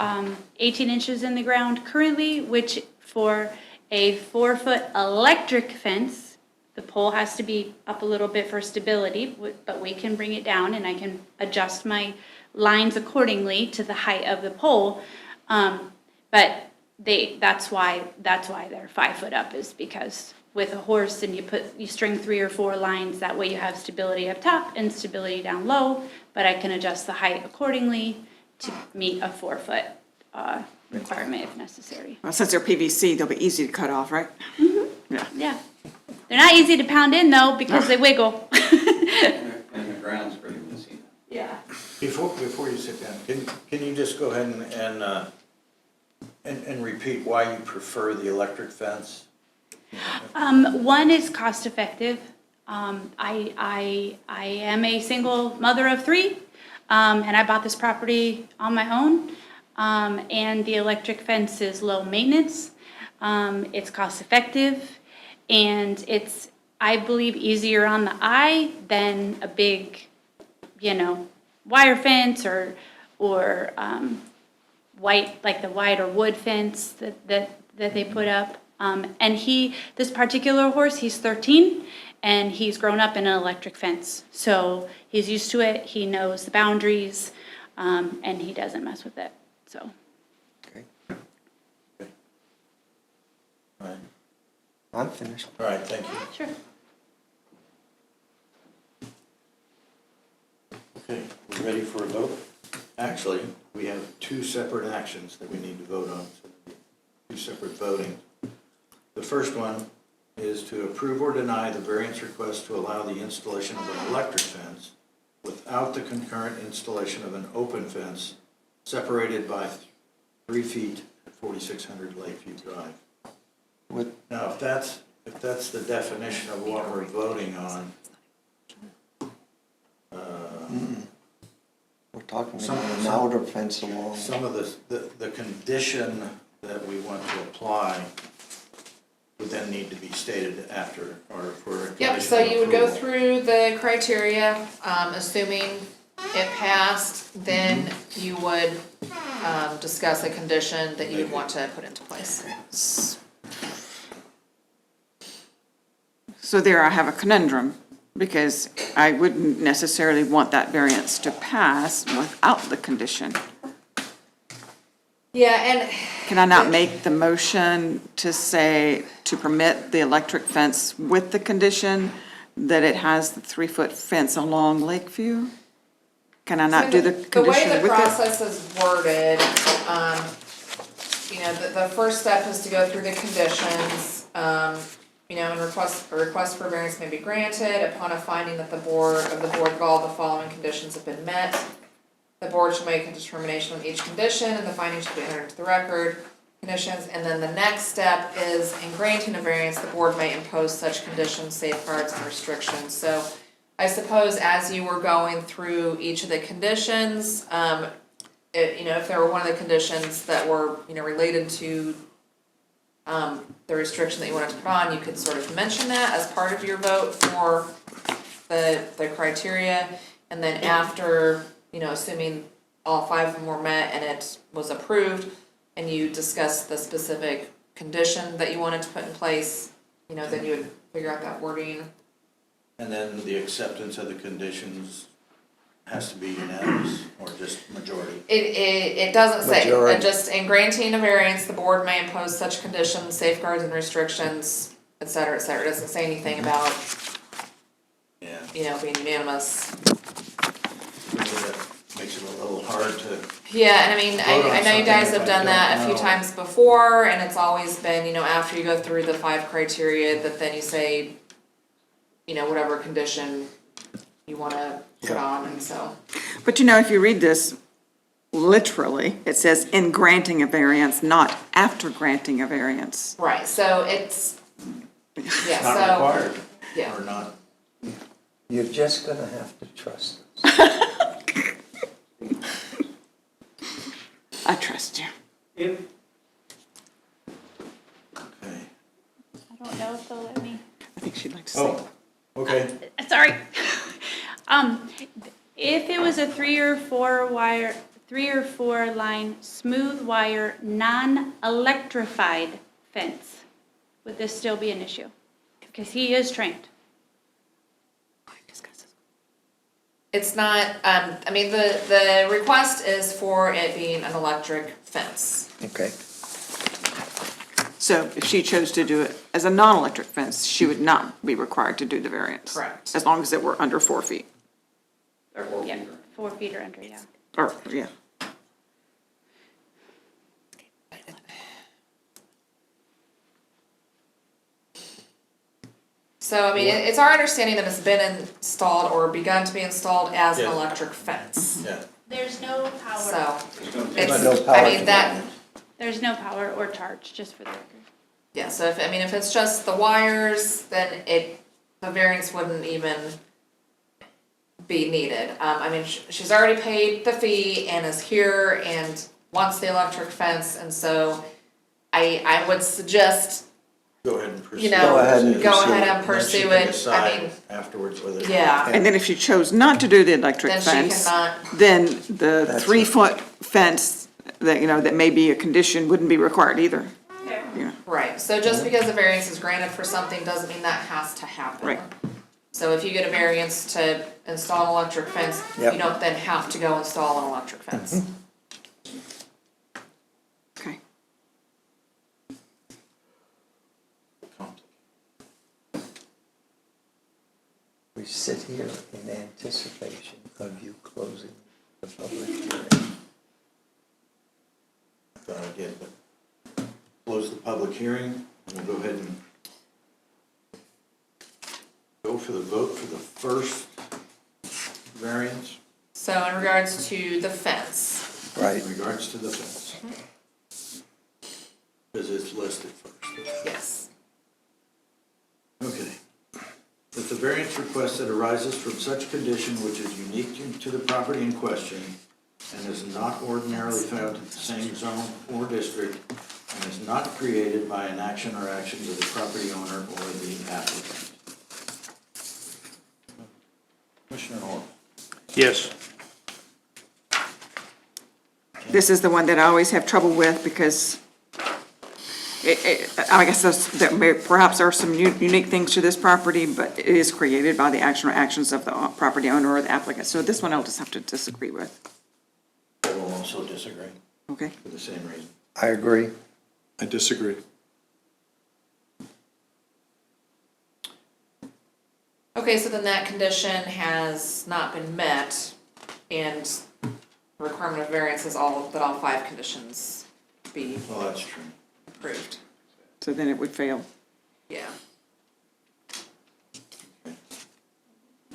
[SPEAKER 7] 18 inches in the ground currently, which for a 4-foot electric fence, the pole has to be up a little bit for stability, but we can bring it down and I can adjust my lines accordingly to the height of the pole. But that's why they're 5 foot up, is because with a horse and you string 3 or 4 lines, that way you have stability up top and stability down low, but I can adjust the height accordingly to meet a 4-foot requirement if necessary.
[SPEAKER 2] Well, since they're PVC, they'll be easy to cut off, right? Yeah.
[SPEAKER 7] Yeah. They're not easy to pound in though, because they wiggle.
[SPEAKER 5] And the ground's pretty messy.
[SPEAKER 7] Yeah.
[SPEAKER 1] Before you sit down, can you just go ahead and repeat why you prefer the electric fence?
[SPEAKER 7] One is cost effective. I am a single mother of 3, and I bought this property on my own. And the electric fence is low maintenance. It's cost effective, and it's, I believe, easier on the eye than a big, wire fence or white, like the white or wood fence that they put up. And this particular horse, he's 13, and he's grown up in an electric fence. So he's used to it, he knows the boundaries, and he doesn't mess with it, so.
[SPEAKER 6] Okay,
[SPEAKER 1] All right,
[SPEAKER 6] I'm finished.
[SPEAKER 1] all right, thank you.
[SPEAKER 7] Sure.
[SPEAKER 1] Okay, we're ready for a vote? Actually, we have 2 separate actions that we need to vote on, so 2 separate voting. The first one is to approve or deny the variance request to allow the installation of an electric fence without the concurrent installation of an open fence separated by 3 feet at 4600 Lakeview Drive.
[SPEAKER 6] What,
[SPEAKER 1] Now, if that's the definition of what we're voting on,
[SPEAKER 6] we're talking
[SPEAKER 1] Some-
[SPEAKER 6] about an
[SPEAKER 1] some-
[SPEAKER 6] outer fence along.
[SPEAKER 1] some of the condition that we want to apply would then need to be stated after, or for.
[SPEAKER 4] Yep, so you would go
[SPEAKER 1] approval.
[SPEAKER 4] through the criteria, assuming it passed, then you would, discuss a condition that you would want to put into place.
[SPEAKER 2] So there I have a conundrum, because I wouldn't necessarily want that variance to pass without the condition.
[SPEAKER 4] Yeah, and
[SPEAKER 2] Can I not make the motion to say, to permit the electric fence with the condition that it has the 3-foot fence along Lakeview? Can I not do the
[SPEAKER 4] The way
[SPEAKER 2] condition
[SPEAKER 4] the
[SPEAKER 2] with it?
[SPEAKER 4] process is worded, the first step is to go through the conditions, and a request for variance may be granted upon a finding that the board that all the following conditions have been met. The board shall make a determination on each condition, and the findings should be entered into the record. Conditions, and then the next step is, in granting a variance, the board may impose such conditions, safeguards, and restrictions. So I suppose as you were going through each of the conditions, if there were one of the conditions that were, related to the restriction that you wanted to put on, you could sort of mention that as part of your vote for the criteria. And then after, assuming all 5 of them were met and it was approved, and you discussed the specific condition that you wanted to put in place, then you would figure out that wording.
[SPEAKER 1] And then the acceptance of the conditions has to be unanimous or just majority?
[SPEAKER 4] It doesn't say,
[SPEAKER 6] Majority.
[SPEAKER 4] just in granting a variance, the board may impose such conditions, safeguards, and restrictions, et cetera, et cetera. It doesn't say anything about,
[SPEAKER 1] Yeah.
[SPEAKER 4] being unanimous.
[SPEAKER 1] We need to make makes it a little hard to,
[SPEAKER 4] Yeah, and I mean,
[SPEAKER 1] Vote on
[SPEAKER 4] I know you guys
[SPEAKER 1] something
[SPEAKER 4] have
[SPEAKER 1] if I
[SPEAKER 4] done that a
[SPEAKER 1] don't
[SPEAKER 4] few
[SPEAKER 1] know.
[SPEAKER 4] times before, and it's always been, after you go through the 5 criteria, that then you say, whatever condition you wanna put on, and so.
[SPEAKER 2] But if you read this literally, it says in granting a variance, not after granting a variance.
[SPEAKER 4] Right, so it's, yeah,
[SPEAKER 1] not
[SPEAKER 4] so,
[SPEAKER 1] required,
[SPEAKER 4] yeah.
[SPEAKER 1] or not.
[SPEAKER 6] You're just gonna have to trust us.
[SPEAKER 2] I trust you.
[SPEAKER 1] Okay.
[SPEAKER 7] I don't know if they'll let me.
[SPEAKER 2] I think she'd like to say.
[SPEAKER 1] Oh, okay.
[SPEAKER 7] Sorry. If it was a 3 or 4 wire, 3 or 4 line smooth wire, non-electrified fence, would this still be an issue? Because he is trained.
[SPEAKER 4] It's not, I mean, the request is for it being an electric fence.
[SPEAKER 6] Okay.
[SPEAKER 2] So if she chose to do it as a non-electric fence, she would not be required to do the variance.
[SPEAKER 4] Correct.
[SPEAKER 2] As long as it were under 4 feet,
[SPEAKER 7] Or, yeah, 4 feet or under, yeah.
[SPEAKER 2] or, yeah.
[SPEAKER 4] So, I mean, it's our understanding that it's been installed or begun to be installed as an
[SPEAKER 1] Yeah.
[SPEAKER 4] electric fence.
[SPEAKER 1] Yeah.
[SPEAKER 7] There's no power.
[SPEAKER 4] So,
[SPEAKER 6] No
[SPEAKER 4] it's,
[SPEAKER 6] power
[SPEAKER 4] I mean, that,
[SPEAKER 6] commitment.
[SPEAKER 7] There's no power or charge, just for the record.
[SPEAKER 4] yeah, so if it's just the wires, then the variance wouldn't even be needed. I mean, she's already paid the fee and is here and wants the electric fence, and so I would suggest,
[SPEAKER 1] Go ahead and pursue.
[SPEAKER 4] You know,
[SPEAKER 6] Go ahead and
[SPEAKER 4] go
[SPEAKER 6] pursue
[SPEAKER 4] ahead
[SPEAKER 6] it.
[SPEAKER 4] and
[SPEAKER 1] And then she
[SPEAKER 4] pursue
[SPEAKER 1] can
[SPEAKER 4] it. I
[SPEAKER 1] decide
[SPEAKER 4] mean,
[SPEAKER 1] afterwards whether.
[SPEAKER 4] yeah,
[SPEAKER 2] And then if she chose not to do the electric
[SPEAKER 4] then she
[SPEAKER 2] fence,
[SPEAKER 4] cannot,
[SPEAKER 2] then the
[SPEAKER 6] That's
[SPEAKER 2] 3-foot fence that, that may be a condition wouldn't be required either.
[SPEAKER 4] right, so just because a variance is granted for something doesn't mean that has to happen.
[SPEAKER 2] Right.
[SPEAKER 4] So if you get a variance to install an electric fence,
[SPEAKER 6] Yep.
[SPEAKER 4] you don't then have to go install an electric fence.
[SPEAKER 2] Okay.
[SPEAKER 6] We sit here in anticipation of you closing the public hearing.
[SPEAKER 1] I thought I did, but close the public hearing, and we'll go ahead and go for the vote for the first variance
[SPEAKER 4] So in regards to the fence,
[SPEAKER 6] Right.
[SPEAKER 1] in regards to the fence. Because it's listed first.
[SPEAKER 4] yes.
[SPEAKER 1] Okay. That the variance request that arises from such condition which is unique to the property in question and is not ordinarily found in the same zone or district and is not created by an action or actions of the property owner or the applicant. Commissioner Hall.
[SPEAKER 3] Yes.
[SPEAKER 2] This is the one that I always have trouble with because I guess perhaps there are some unique things to this property, but it is created by the action or actions of the property owner or the applicant. So this one I'll just have to disagree with.
[SPEAKER 1] I will also disagree
[SPEAKER 2] Okay.
[SPEAKER 1] for the same reason.
[SPEAKER 6] I agree.
[SPEAKER 9] I disagree.
[SPEAKER 4] Okay, so then that condition has not been met, and the requirement of variance is all 5 conditions be
[SPEAKER 1] Well, that's true.
[SPEAKER 4] approved.
[SPEAKER 2] So then it would fail.
[SPEAKER 4] Yeah.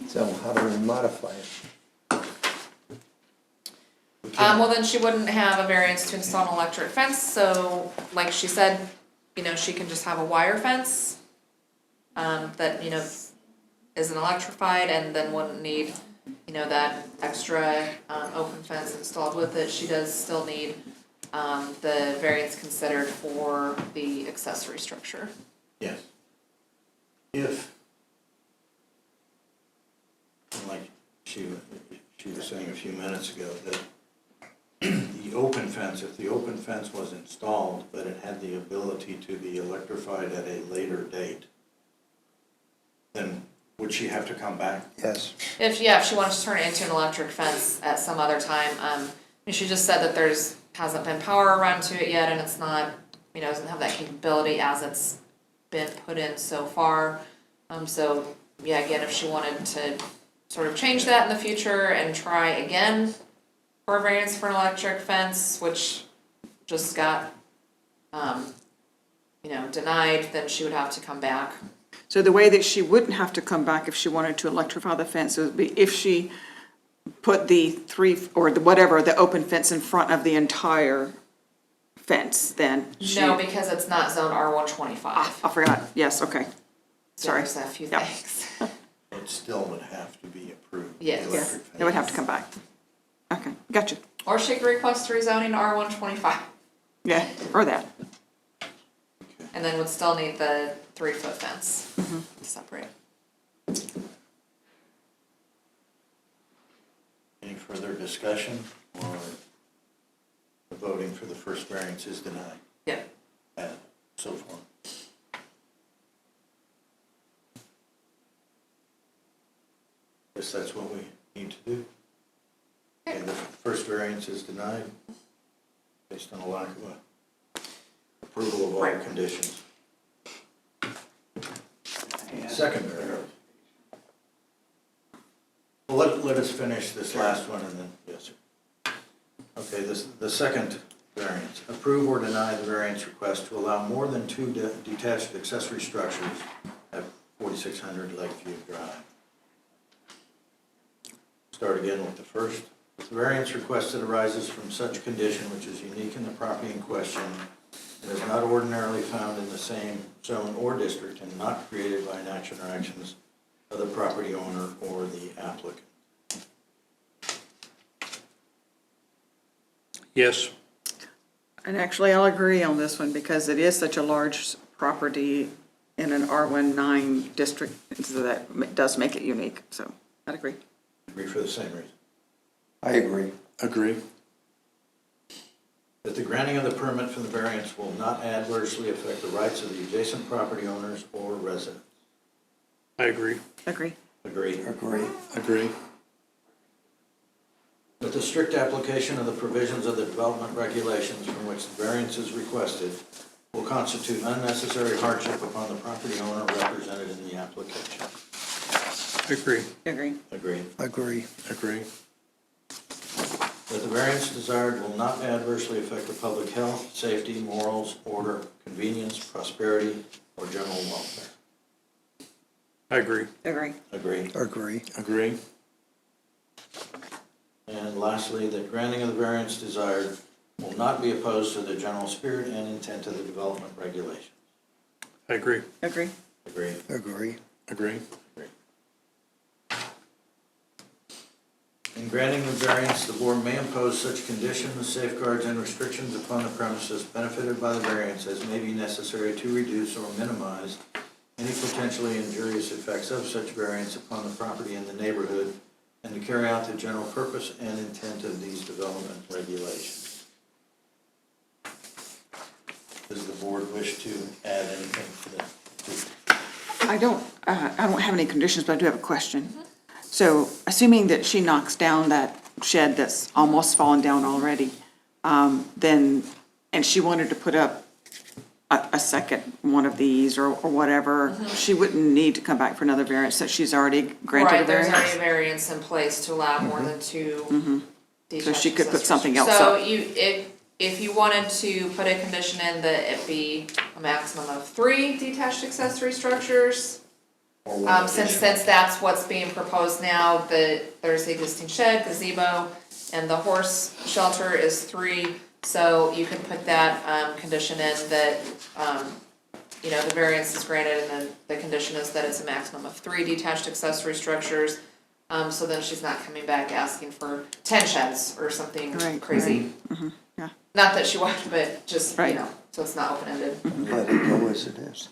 [SPEAKER 6] So how do we modify it?
[SPEAKER 4] Well, then she wouldn't have a variance to install an electric fence, so like she said, she can just have a wire fence, that, isn't electrified and then wouldn't need, that extra, open fence installed with it. She does still need, the variance considered for the accessory structure.
[SPEAKER 1] Yes. If, like she was saying a few minutes ago, that the open fence, if the open fence was installed, but it had the ability to be electrified at a later date, then would she have to come back?
[SPEAKER 6] Yes.
[SPEAKER 4] If she wanted to turn it into an electric fence at some other time, she just said that hasn't been power run to it yet, and it's not, doesn't have that capability as it's been put in so far. So, yeah, again, if she wanted to sort of change that in the future and try again, for a variance for an electric fence, which just got, denied, then she would have to come back.
[SPEAKER 2] So the way that she wouldn't have to come back if she wanted to electrify the fence would be if she put the the open fence in front of the entire fence, then she.
[SPEAKER 4] No, because it's not zone R125.
[SPEAKER 2] I forgot, yes, okay,
[SPEAKER 4] So
[SPEAKER 2] sorry.
[SPEAKER 4] there's a few
[SPEAKER 2] Yep.
[SPEAKER 4] things.
[SPEAKER 1] It still would have to be approved. the
[SPEAKER 4] Yes.
[SPEAKER 2] Yeah,
[SPEAKER 1] electric
[SPEAKER 2] it would
[SPEAKER 1] fence.
[SPEAKER 2] have to come back. Okay, gotcha,
[SPEAKER 4] Or she could request rezoning to R125,
[SPEAKER 2] yeah, or that.
[SPEAKER 4] and then would still need the 3-foot fence to separate.
[SPEAKER 1] Any further discussion, or the voting for the first variance is denied?
[SPEAKER 4] Yeah.
[SPEAKER 1] So far. Guess that's what we need to do. Okay, the first variance is denied based on a lack of approval of all
[SPEAKER 4] Right.
[SPEAKER 1] conditions. Second variance. Well, let us finish this last one and then, yes, sir. Okay, the second variance, approve or deny the variance request to allow more than 2 detached accessory structures at 4600 Lakeview Drive. Start again with the first. The variance requested arises from such condition which is unique in the property in question and is not ordinarily found in the same zone or district and not created by an action or actions of the property owner or the applicant.
[SPEAKER 3] Yes.
[SPEAKER 2] And actually, I'll agree on this one because it is such a large property in an R19 district, so that does make it unique, so I'd agree.
[SPEAKER 1] Agree for the same reason.
[SPEAKER 6] I agree.
[SPEAKER 9] Agree.
[SPEAKER 1] That the granting of the permit for the variance will not adversely affect the rights of the adjacent property owners or residents.
[SPEAKER 3] I agree.
[SPEAKER 2] Agree.
[SPEAKER 1] Agree.
[SPEAKER 6] Agree.
[SPEAKER 9] Agree.
[SPEAKER 1] That the strict application of the provisions of the development regulations from which the variance is requested will constitute unnecessary hardship upon the property owner represented in the application.
[SPEAKER 3] Agree.
[SPEAKER 2] Agree.
[SPEAKER 1] Agree.
[SPEAKER 6] Agree.
[SPEAKER 9] Agree.
[SPEAKER 1] That the variance desired will not adversely affect the public health, safety, morals, order, convenience, prosperity, or general welfare.
[SPEAKER 3] I agree.
[SPEAKER 2] Agree.
[SPEAKER 1] Agree.
[SPEAKER 6] Agree.
[SPEAKER 9] Agree.
[SPEAKER 1] And lastly, that granting of the variance desired will not be opposed to the general spirit and intent of the development regulations.
[SPEAKER 3] I agree.
[SPEAKER 2] Agree.
[SPEAKER 1] Agree.
[SPEAKER 6] Agree.
[SPEAKER 9] Agree.
[SPEAKER 1] In granting the variance, the board may impose such conditions, safeguards, and restrictions upon the premises benefited by the variance as may be necessary to reduce or minimize any potentially injurious effects of such variance upon the property and the neighborhood, and to carry out the general purpose and intent of these development regulations. Does the board wish to add anything to that?
[SPEAKER 2] I don't have any conditions, but I do have a question. So assuming that she knocks down that shed that's almost fallen down already, then, and she wanted to put up a second one of these or whatever, she wouldn't need to come back for another variance, since she's already granted a
[SPEAKER 4] Right, there's
[SPEAKER 2] variance?
[SPEAKER 4] already a variance in place to allow more than 2 detached
[SPEAKER 2] So she could put
[SPEAKER 4] accessory
[SPEAKER 2] something else
[SPEAKER 4] So
[SPEAKER 2] up.
[SPEAKER 4] if you wanted to put a condition in that it be a maximum of 3 detached accessory structures,
[SPEAKER 1] Or one
[SPEAKER 4] since
[SPEAKER 1] additional?
[SPEAKER 4] that's what's being proposed now, there's the existing shed, gazebo, and the horse shelter is 3, so you can put that, condition in that, the variance is granted, and then the condition is that it's a maximum of 3 detached accessory structures. So then she's not coming back asking for 10 sheds or something
[SPEAKER 2] Right,
[SPEAKER 4] crazy.
[SPEAKER 2] Yeah.
[SPEAKER 4] Not that she would, but just,
[SPEAKER 2] Right.
[SPEAKER 4] so it's not open-ended.
[SPEAKER 6] Let it go as it is.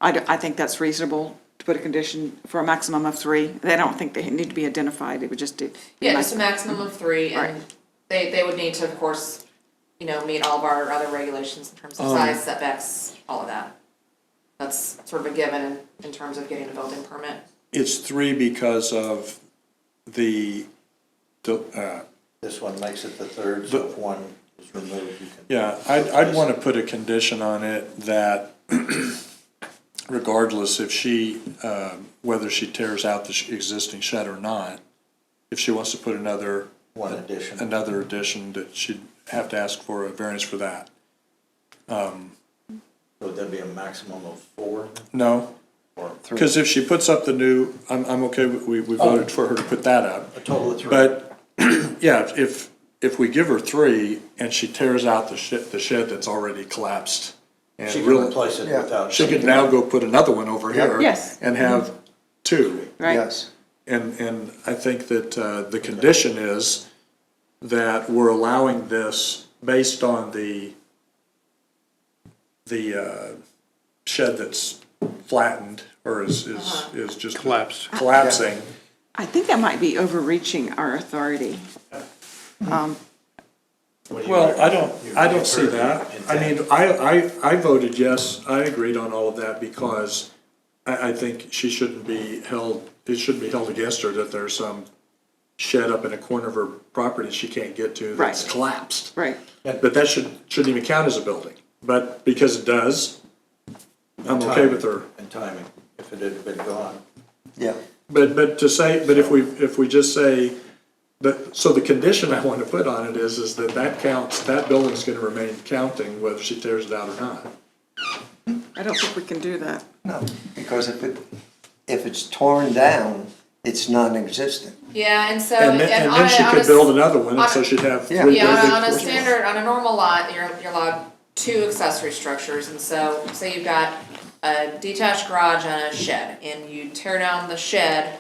[SPEAKER 2] I think that's reasonable to put a condition for a maximum of 3. They don't think they need to be identified, it would just be.
[SPEAKER 4] Yeah, just a maximum of 3,
[SPEAKER 2] Right.
[SPEAKER 4] and they would need to, of course, meet all of our other regulations in terms of size, setbacks, all of that. That's sort of a given in terms of getting a building permit.
[SPEAKER 9] It's 3 because of the,
[SPEAKER 1] This one makes it the third, so if one is removed, you can.
[SPEAKER 9] yeah, I'd want to put a condition on it that regardless if she, whether she tears out the existing shed or not, if she wants to put another
[SPEAKER 1] one addition.
[SPEAKER 9] another addition, that she'd have to ask for a variance for that.
[SPEAKER 1] Would that be a maximum of 4
[SPEAKER 9] No,
[SPEAKER 1] or
[SPEAKER 9] because if she puts up the new, I'm okay, we voted for her to put that up.
[SPEAKER 1] a total of 3?
[SPEAKER 9] But, yeah, if we give her 3 and she tears out the shed that's already collapsed. And
[SPEAKER 1] She can
[SPEAKER 9] really,
[SPEAKER 1] replace it
[SPEAKER 6] Yeah.
[SPEAKER 1] without.
[SPEAKER 9] she could now go put another one over here.
[SPEAKER 2] Yes.
[SPEAKER 9] And have 2.
[SPEAKER 2] Right?
[SPEAKER 6] Yes.
[SPEAKER 9] And I think that the condition is that we're allowing this based on the shed that's flattened or is just collapsing.
[SPEAKER 2] I think that might be overreaching our authority.
[SPEAKER 1] What do you
[SPEAKER 9] Well,
[SPEAKER 1] recommend?
[SPEAKER 9] I don't see
[SPEAKER 1] You've
[SPEAKER 9] that.
[SPEAKER 1] heard
[SPEAKER 9] I
[SPEAKER 1] the
[SPEAKER 9] mean,
[SPEAKER 1] intent.
[SPEAKER 9] I voted yes, I agreed on all of that because I think she shouldn't be held, it shouldn't be held against her that there's some shed up in a corner of her property she can't get to that's
[SPEAKER 2] Right.
[SPEAKER 9] collapsed.
[SPEAKER 2] Right.
[SPEAKER 9] But that shouldn't even count as a building. But because it does, I'm okay with her.
[SPEAKER 1] And timing, if it had been gone.
[SPEAKER 6] Yeah.
[SPEAKER 9] But to say, but if we just say, that, so the condition I want to put on it is that counts, that building's gonna remain counting whether she tears it out or not.
[SPEAKER 2] I don't think we can do that.
[SPEAKER 6] No, because if it's torn down, it's non-existent.
[SPEAKER 4] Yeah, and so,
[SPEAKER 9] And then she could build another one, and so she'd have 3
[SPEAKER 6] Yeah.
[SPEAKER 9] great big
[SPEAKER 4] Yeah, on a
[SPEAKER 9] porches.
[SPEAKER 4] standard, on a normal lot, you're allowed 2 accessory structures, and so, say you've got a detached garage and a shed, and you tear down the shed,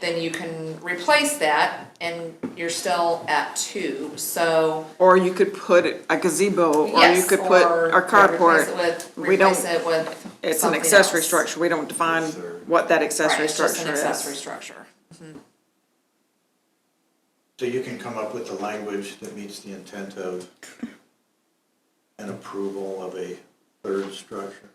[SPEAKER 4] then you can replace that, and you're still at 2, so.
[SPEAKER 2] Or you could put a gazebo, or you
[SPEAKER 4] Yes,
[SPEAKER 2] could put
[SPEAKER 4] or,
[SPEAKER 2] a
[SPEAKER 4] yeah,
[SPEAKER 2] carport.
[SPEAKER 4] Replace it with
[SPEAKER 2] It's an
[SPEAKER 4] something
[SPEAKER 2] accessory
[SPEAKER 4] else.
[SPEAKER 2] structure, we don't define what that
[SPEAKER 4] Right,
[SPEAKER 2] accessory
[SPEAKER 4] it's just an
[SPEAKER 2] structure
[SPEAKER 4] accessory
[SPEAKER 2] is.
[SPEAKER 4] structure.
[SPEAKER 1] So you can come up with the language that meets the intent of an approval of a 3rd structure?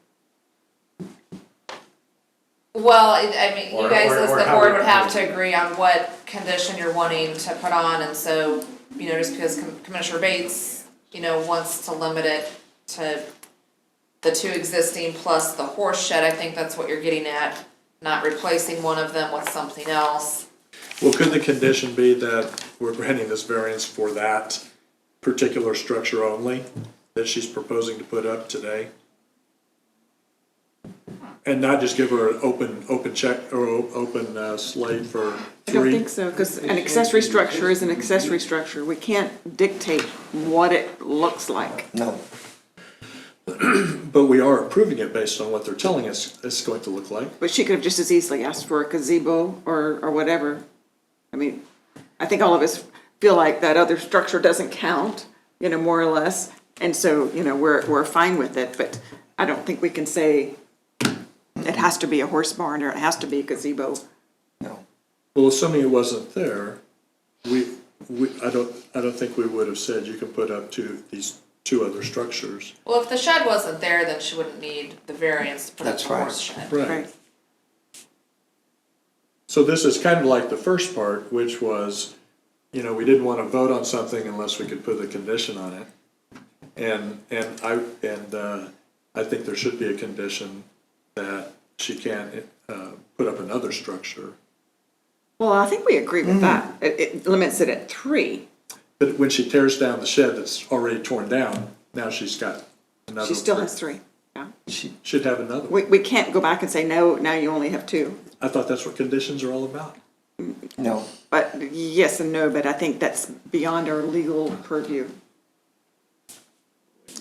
[SPEAKER 4] Well, I mean, you
[SPEAKER 1] Or-
[SPEAKER 4] guys
[SPEAKER 1] or-
[SPEAKER 4] as
[SPEAKER 1] or
[SPEAKER 4] the
[SPEAKER 1] how
[SPEAKER 4] board
[SPEAKER 1] we-
[SPEAKER 4] would have to agree on what condition you're wanting to put on, and so, you know, just because Commissioner Bates, you know, wants to limit it to the 2 existing plus the horse shed, I think that's what you're getting at, not replacing one of them with something else.
[SPEAKER 9] Well, could the condition be that we're granting this variance for that particular structure only that she's proposing to put up today? And not just give her an open check or open slate for
[SPEAKER 2] I don't
[SPEAKER 9] 3?
[SPEAKER 2] think so, because an accessory structure is an accessory structure, we can't dictate what it looks like.
[SPEAKER 6] No.
[SPEAKER 9] But we are approving it based on what they're telling us it's going to look like.
[SPEAKER 2] But she could have just as easily asked for a gazebo or whatever. I mean, I think all of us feel like that other structure doesn't count, you know, more or less. And so, you know, we're fine with it, but I don't think we can say it has to be a horse barn or it has to be a gazebo.
[SPEAKER 6] No.
[SPEAKER 9] Well, assuming it wasn't there, I don't think we would have said you can put up these 2 other structures.
[SPEAKER 4] Well, if the shed wasn't there, then she wouldn't need the variance to put up
[SPEAKER 6] That's
[SPEAKER 4] the
[SPEAKER 6] right.
[SPEAKER 4] horse shed.
[SPEAKER 2] Right.
[SPEAKER 9] So this is kind of like the first part, which was, you know, we didn't want to vote on something unless we could put a condition on it. And I think there should be a condition that she can't put up another structure.
[SPEAKER 2] Well, I think we agree with that. It limits it at 3.
[SPEAKER 9] But when she tears down the shed that's already torn down, now she's got another.
[SPEAKER 2] She still has 3, yeah.
[SPEAKER 9] Should have another one.
[SPEAKER 2] We can't go back and say, no, now you only have 2.
[SPEAKER 9] I thought that's what conditions are all about.
[SPEAKER 6] No.
[SPEAKER 2] But yes and no, but I think that's beyond our legal purview.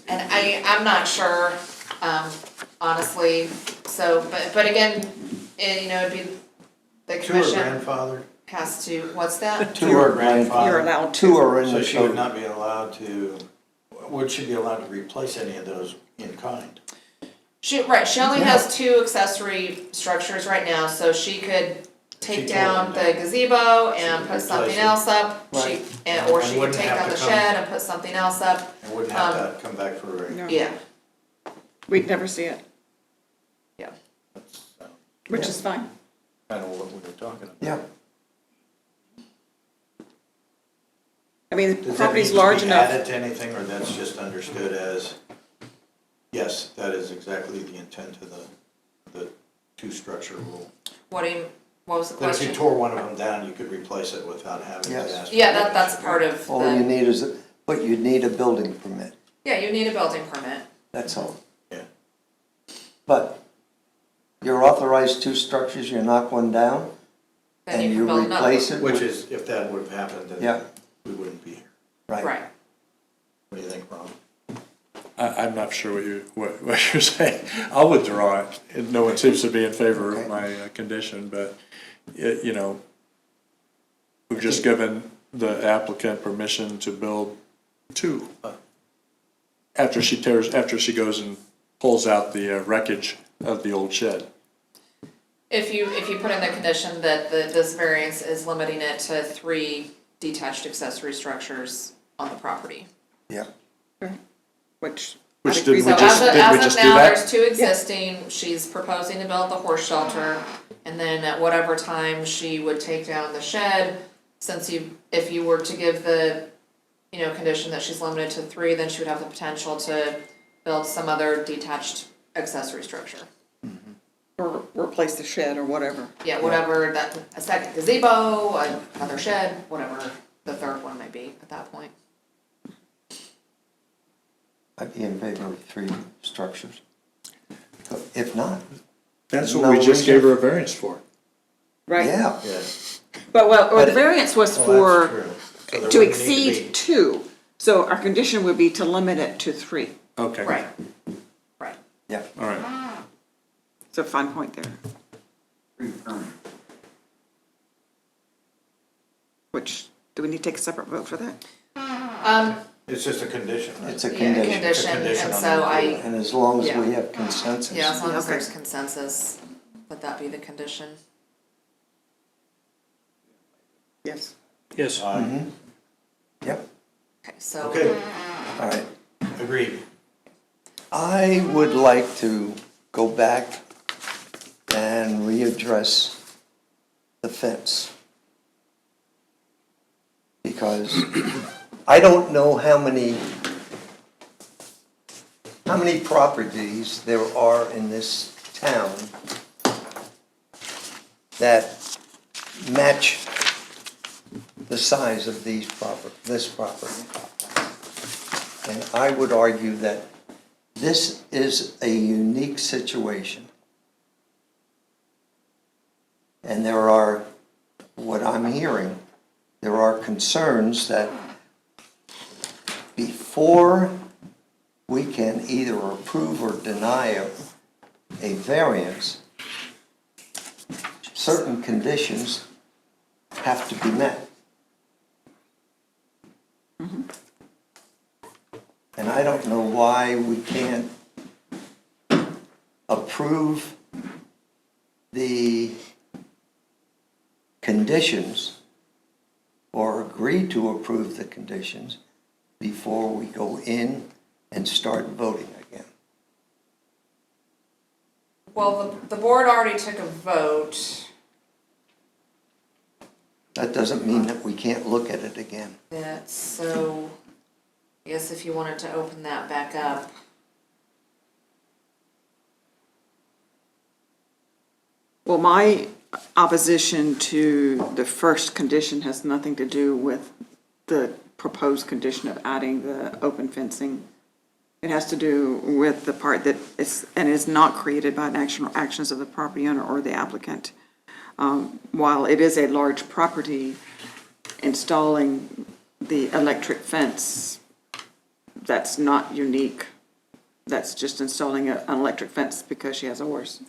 [SPEAKER 4] And I'm not sure, honestly, so, but again, you know, it'd be, the
[SPEAKER 1] 2 are
[SPEAKER 4] commission
[SPEAKER 1] grandfathered,
[SPEAKER 4] has to, what's that?
[SPEAKER 6] 2 are
[SPEAKER 1] grandfathered.
[SPEAKER 2] You're allowed to.
[SPEAKER 6] 2 are in
[SPEAKER 1] so
[SPEAKER 6] the
[SPEAKER 1] she would
[SPEAKER 6] code.
[SPEAKER 1] not be allowed to, would she be allowed to replace any of those in kind?
[SPEAKER 4] She only has 2 accessory structures right now, so she could take
[SPEAKER 1] She
[SPEAKER 4] down
[SPEAKER 1] tore
[SPEAKER 4] the
[SPEAKER 1] them
[SPEAKER 4] gazebo
[SPEAKER 1] She
[SPEAKER 4] and
[SPEAKER 1] could
[SPEAKER 4] put something
[SPEAKER 1] replace it.
[SPEAKER 4] else up.
[SPEAKER 6] Right.
[SPEAKER 4] Or
[SPEAKER 1] And
[SPEAKER 4] she could
[SPEAKER 1] wouldn't
[SPEAKER 4] take
[SPEAKER 1] have
[SPEAKER 4] down
[SPEAKER 1] to
[SPEAKER 4] the
[SPEAKER 1] come-
[SPEAKER 4] shed and put something else up.
[SPEAKER 1] And wouldn't have to come back for a,
[SPEAKER 2] No.
[SPEAKER 4] Yeah,
[SPEAKER 2] We'd never see it,
[SPEAKER 4] yeah.
[SPEAKER 1] that's
[SPEAKER 2] which is fine.
[SPEAKER 1] kind of what we were talking about.
[SPEAKER 6] Yeah.
[SPEAKER 2] I mean, the
[SPEAKER 1] Does that need
[SPEAKER 2] property's
[SPEAKER 1] to
[SPEAKER 2] large
[SPEAKER 1] be
[SPEAKER 2] enough.
[SPEAKER 1] added to anything, or that's just understood as, yes, that is exactly the intent of the 2-structure rule?
[SPEAKER 4] What do you, What was the
[SPEAKER 1] That if you
[SPEAKER 4] question?
[SPEAKER 1] tore one of them down, you could replace it without having to
[SPEAKER 6] Yes.
[SPEAKER 1] ask.
[SPEAKER 4] Yeah, that's part of
[SPEAKER 6] All you
[SPEAKER 4] the,
[SPEAKER 6] need is, but you need a building permit,
[SPEAKER 4] yeah, you need a building permit.
[SPEAKER 6] that's all.
[SPEAKER 1] Yeah.
[SPEAKER 6] But you're authorized 2 structures, you knock one down,
[SPEAKER 4] Then
[SPEAKER 6] and
[SPEAKER 4] you
[SPEAKER 6] you
[SPEAKER 4] can build another.
[SPEAKER 6] replace it
[SPEAKER 1] Which
[SPEAKER 6] with,
[SPEAKER 1] is, if that would have happened,
[SPEAKER 6] Yeah.
[SPEAKER 1] then we wouldn't be here.
[SPEAKER 6] right.
[SPEAKER 4] Right.
[SPEAKER 1] What do you think, Ron?
[SPEAKER 9] I'm not sure what you're saying. I'll withdraw it. And no one seems to be in favor
[SPEAKER 6] Okay.
[SPEAKER 9] of my condition, but, you know, we've just given the applicant permission to build 2. After she goes and pulls out the wreckage of the old shed.
[SPEAKER 4] If you put in the condition that this variance is limiting it to 3 detached accessory structures on the property.
[SPEAKER 6] Yeah,
[SPEAKER 2] Which.
[SPEAKER 9] Which
[SPEAKER 2] I'd agree
[SPEAKER 9] didn't we
[SPEAKER 2] with.
[SPEAKER 9] just-
[SPEAKER 4] So
[SPEAKER 9] didn't we
[SPEAKER 4] as
[SPEAKER 9] just
[SPEAKER 4] of
[SPEAKER 9] do
[SPEAKER 4] now,
[SPEAKER 9] that?
[SPEAKER 4] there's 2 existing, she's proposing to build the horse shelter, and then at whatever time she would take down the shed, since if you were to give the, condition that she's limited to 3, then she would have the potential to build some other detached accessory structure.
[SPEAKER 2] Or replace the shed or whatever.
[SPEAKER 4] Yeah, whatever, a second gazebo, another shed, whatever the third one may be at that point.
[SPEAKER 6] I'd be in favor of 3 structures. If not,
[SPEAKER 9] That's
[SPEAKER 6] No
[SPEAKER 9] what we just
[SPEAKER 6] reason.
[SPEAKER 9] gave her a variance for.
[SPEAKER 2] Right?
[SPEAKER 6] yeah,
[SPEAKER 1] Yeah.
[SPEAKER 2] But, or
[SPEAKER 6] But-
[SPEAKER 2] the variance was
[SPEAKER 1] Well,
[SPEAKER 2] for,
[SPEAKER 1] that's true. So there
[SPEAKER 2] to
[SPEAKER 1] wouldn't need be-
[SPEAKER 2] exceed 2. So our condition would be to limit it to 3.
[SPEAKER 9] Okay.
[SPEAKER 4] Right.
[SPEAKER 6] yeah.
[SPEAKER 9] All right.
[SPEAKER 2] So fine point there. Which, do we need to take a separate vote for that?
[SPEAKER 1] It's just a condition, right?
[SPEAKER 6] It's a
[SPEAKER 4] Yeah,
[SPEAKER 6] condition.
[SPEAKER 4] condition,
[SPEAKER 1] condition
[SPEAKER 4] and
[SPEAKER 1] on
[SPEAKER 4] so
[SPEAKER 1] the
[SPEAKER 4] I,
[SPEAKER 1] approval.
[SPEAKER 6] And as long as we
[SPEAKER 4] Yeah.
[SPEAKER 6] have consensus.
[SPEAKER 4] yeah, as long as
[SPEAKER 2] Okay.
[SPEAKER 4] there's consensus, let that be the condition.
[SPEAKER 2] Yes.
[SPEAKER 3] Yes.
[SPEAKER 6] Yep,
[SPEAKER 4] Okay, so.
[SPEAKER 1] Okay,
[SPEAKER 6] all right.
[SPEAKER 1] agreed.
[SPEAKER 6] I would like to go back and readdress the fence. Because I don't know how many properties there are in this town that match the size of this property. And I would argue that this is a unique situation. And there are, what I'm hearing, there are concerns that before we can either approve or deny a variance, certain conditions have to be met. And I don't know why we can't approve the conditions or agree to approve the conditions before we go in and start voting again.
[SPEAKER 4] Well, the board already took a vote
[SPEAKER 6] That doesn't mean that we can't look at it again.
[SPEAKER 4] that, so I guess if you wanted to open that back up.
[SPEAKER 2] Well, my opposition to the first condition has nothing to do with the proposed condition of adding the open fencing. It has to do with the part that is not created by an action or actions of the property owner or the applicant. While it is a large property, installing the electric fence, that's not unique. That's just installing an electric fence because she has a horse.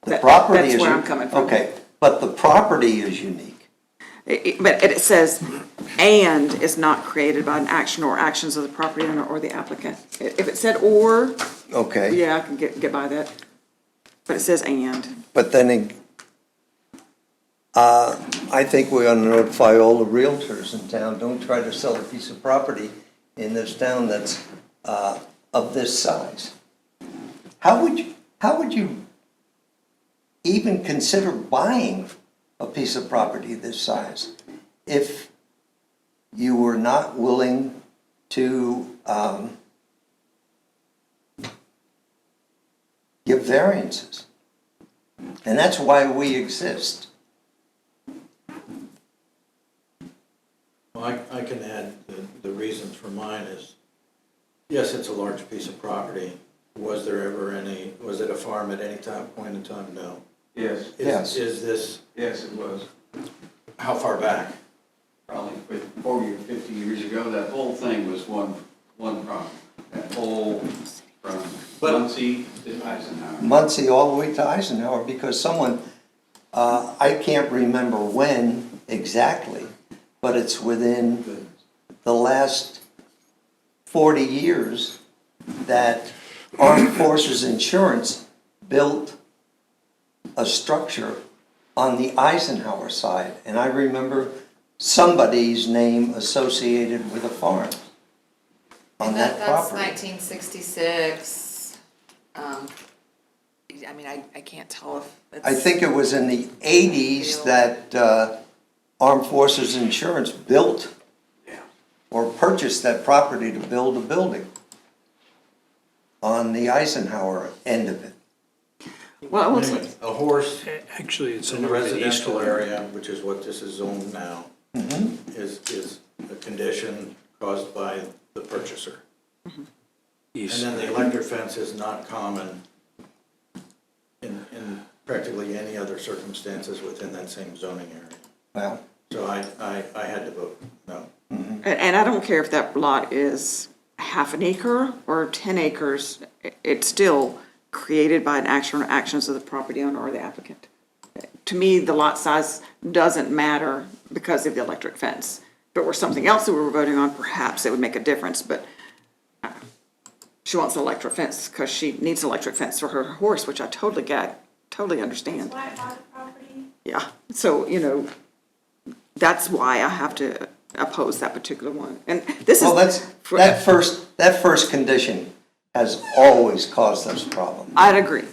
[SPEAKER 6] The property is.
[SPEAKER 2] That's where I'm coming from.
[SPEAKER 6] Okay, but the property is unique.
[SPEAKER 2] But it says, "and is not created by an action or actions of the property owner or the applicant." If it said "or,"
[SPEAKER 6] Okay.
[SPEAKER 2] yeah, I can get by that. But it says "and."
[SPEAKER 6] But then, I think we ought to notify all the realtors in town, don't try to sell a piece of property in this town that's, of this size. How would you even consider buying a piece of property this size if you were not willing to, give variances? And that's why we exist.
[SPEAKER 1] Well, I can add, the reasons for mine is, yes, it's a large piece of property. Was there ever any, was it a farm at any point in time? No.
[SPEAKER 5] Yes,
[SPEAKER 6] Yes.
[SPEAKER 1] Is this,
[SPEAKER 5] yes, it was.
[SPEAKER 1] how far back?
[SPEAKER 5] Probably 40 or 50 years ago, that whole thing was one property. That whole, from Muncie to Eisenhower.
[SPEAKER 6] Muncie all the way to Eisenhower, because someone, I can't remember when exactly, but it's within the last 40 years that Armed Forces Insurance built a structure on the Eisenhower side. And I remember somebody's name associated with a farm on that
[SPEAKER 4] That's
[SPEAKER 6] property.
[SPEAKER 4] 1966. I mean, I can't tell if it's.
[SPEAKER 6] I think it was in the 80s that Armed Forces Insurance built or purchased that property to build a building on the Eisenhower end of it.
[SPEAKER 2] Well, it's,
[SPEAKER 1] Anyway, a horse
[SPEAKER 10] Actually, it's
[SPEAKER 1] in the
[SPEAKER 10] over the east
[SPEAKER 1] residential
[SPEAKER 10] one.
[SPEAKER 1] area, which is what this is zoned now, is a condition caused by the purchaser. And
[SPEAKER 10] East.
[SPEAKER 1] then the electric fence is not common in practically any other circumstances within that same zoning area.
[SPEAKER 6] Well,
[SPEAKER 1] So I had to vote no.
[SPEAKER 2] and I don't care if that lot is half an acre or 10 acres, it's still created by an action or actions of the property owner or the applicant. To me, the lot size doesn't matter because of the electric fence. If it were something else that we were voting on, perhaps it would make a difference, but she wants an electric fence because she needs an electric fence for her horse, which I totally get, totally understand.
[SPEAKER 7] Why I bought the property?
[SPEAKER 2] Yeah, so, you know, that's why I have to oppose that particular one. And this is.
[SPEAKER 6] well,
[SPEAKER 2] for-
[SPEAKER 6] that first condition has always caused us problems.
[SPEAKER 2] I'd agree.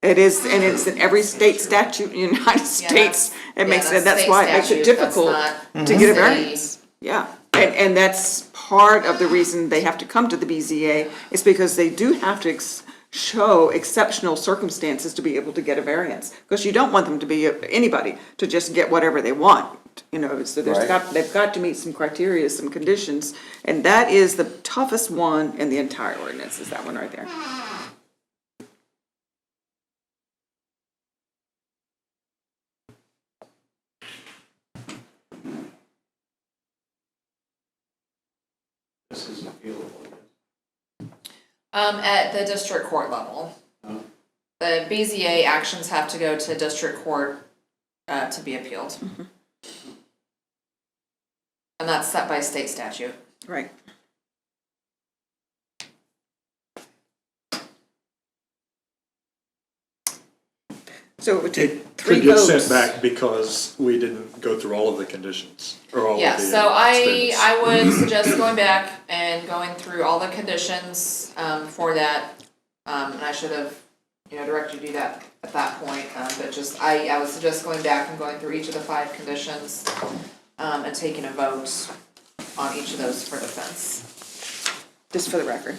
[SPEAKER 2] It is, and it's in every state statute in the United States. It makes,
[SPEAKER 4] that's
[SPEAKER 2] that's
[SPEAKER 4] state
[SPEAKER 2] why it makes it
[SPEAKER 4] statute, that's
[SPEAKER 2] difficult
[SPEAKER 4] not
[SPEAKER 2] to get a
[SPEAKER 4] city.
[SPEAKER 2] variance. Yeah, and that's part of the reason they have to come to the BZA, is because they do have to show exceptional circumstances to be able to get a variance. Because you don't want them to be, anybody, to just get whatever they want, you know, so
[SPEAKER 6] Right.
[SPEAKER 2] they've got to meet some criteria, some conditions. And that is the toughest one in the entire ordinance, is that one right there.
[SPEAKER 5] This is appealable.
[SPEAKER 4] At the district court level. The BZA actions have to go to district court, to be appealed. And that's set by state statute.
[SPEAKER 2] Right. So it would take three
[SPEAKER 9] Could get
[SPEAKER 2] votes.
[SPEAKER 9] sent back because we didn't go through all of the conditions, or all of the.
[SPEAKER 4] Yeah, so
[SPEAKER 9] statements.
[SPEAKER 4] I would suggest going back and going through all the conditions, for that. And I should have, directed you to do that at that point, but just, I would suggest going back and going through each of the 5 conditions, and taking a vote on each of those for the fence.
[SPEAKER 2] Just for the record.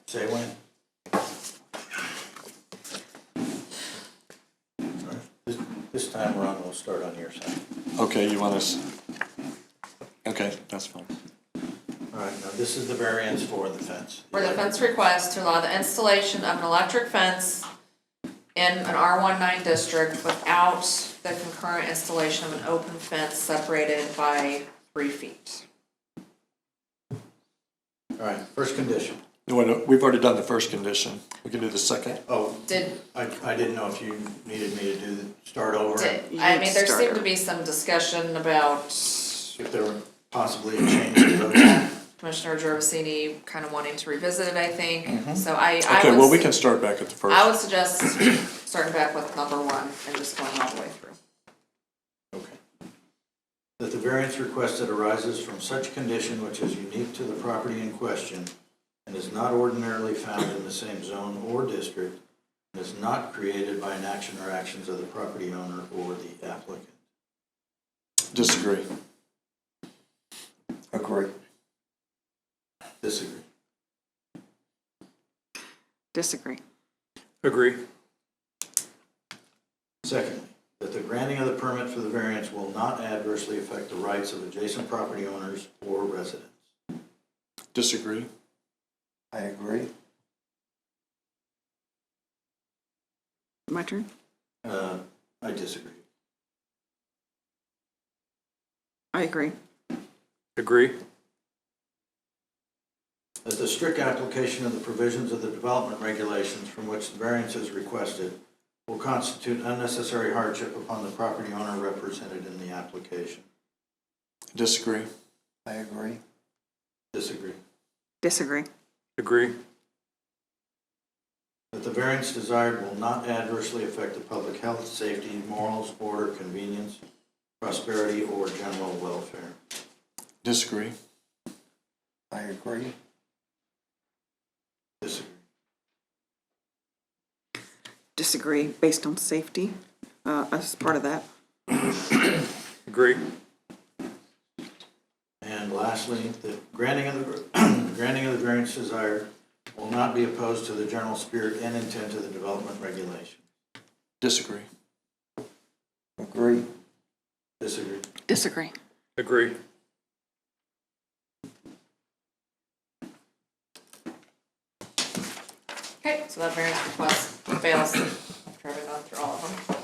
[SPEAKER 1] Say when. This time, Ron, we'll start on your side.
[SPEAKER 9] Okay, you want us, okay, that's fine.
[SPEAKER 1] All right, now this is the variance for the fence.
[SPEAKER 4] For the fence request to allow the installation of an electric fence in an R19 district without the concurrent installation of an open fence separated by 3 feet.
[SPEAKER 1] All right, first condition.
[SPEAKER 9] We've already done the first condition. We can do the second.
[SPEAKER 1] Oh,
[SPEAKER 4] Did,
[SPEAKER 1] I didn't know if you needed me to start over.
[SPEAKER 4] I mean, there
[SPEAKER 2] Starter.
[SPEAKER 4] seemed to be some discussion about
[SPEAKER 1] If there were possibly a change in vote.
[SPEAKER 4] Commissioner Gervasini kind of wanting to revisit it, I think. So I
[SPEAKER 9] Okay, well, we
[SPEAKER 4] would,
[SPEAKER 9] can start back at the first.
[SPEAKER 4] I would suggest starting back with number 1 and just going all the way through.
[SPEAKER 1] Okay. That the variance requested arises from such condition which is unique to the property in question and is not ordinarily found in the same zone or district and is not created by an action or actions of the property owner or the applicant.
[SPEAKER 9] Disagree.
[SPEAKER 6] Agree.
[SPEAKER 1] Disagree.
[SPEAKER 2] Disagree.
[SPEAKER 3] Agree.
[SPEAKER 1] Secondly, that the granting of the permit for the variance will not adversely affect the rights of adjacent property owners or residents.
[SPEAKER 9] Disagree.
[SPEAKER 6] I agree.
[SPEAKER 2] My turn?
[SPEAKER 1] I disagree.
[SPEAKER 2] I agree.
[SPEAKER 3] Agree.
[SPEAKER 1] That the strict application of the provisions of the development regulations from which the variance is requested will constitute unnecessary hardship upon the property owner represented in the application.
[SPEAKER 9] Disagree.
[SPEAKER 6] I agree.
[SPEAKER 1] Disagree.
[SPEAKER 2] Disagree.
[SPEAKER 3] Agree.
[SPEAKER 1] That the variance desired will not adversely affect the public health, safety, morals, order, convenience, prosperity, or general welfare.
[SPEAKER 9] Disagree.
[SPEAKER 6] I agree.
[SPEAKER 1] Disagree.
[SPEAKER 2] Disagree based on safety, as part of that.
[SPEAKER 3] Agree.
[SPEAKER 1] And lastly, the granting of the granting of the variance desired will not be opposed to the general spirit and intent of the development regulation.
[SPEAKER 9] Disagree.
[SPEAKER 6] Agree.
[SPEAKER 1] Disagree.
[SPEAKER 2] Disagree.
[SPEAKER 3] Agree.
[SPEAKER 4] Okay, so that variance request fails after having gone through all of them.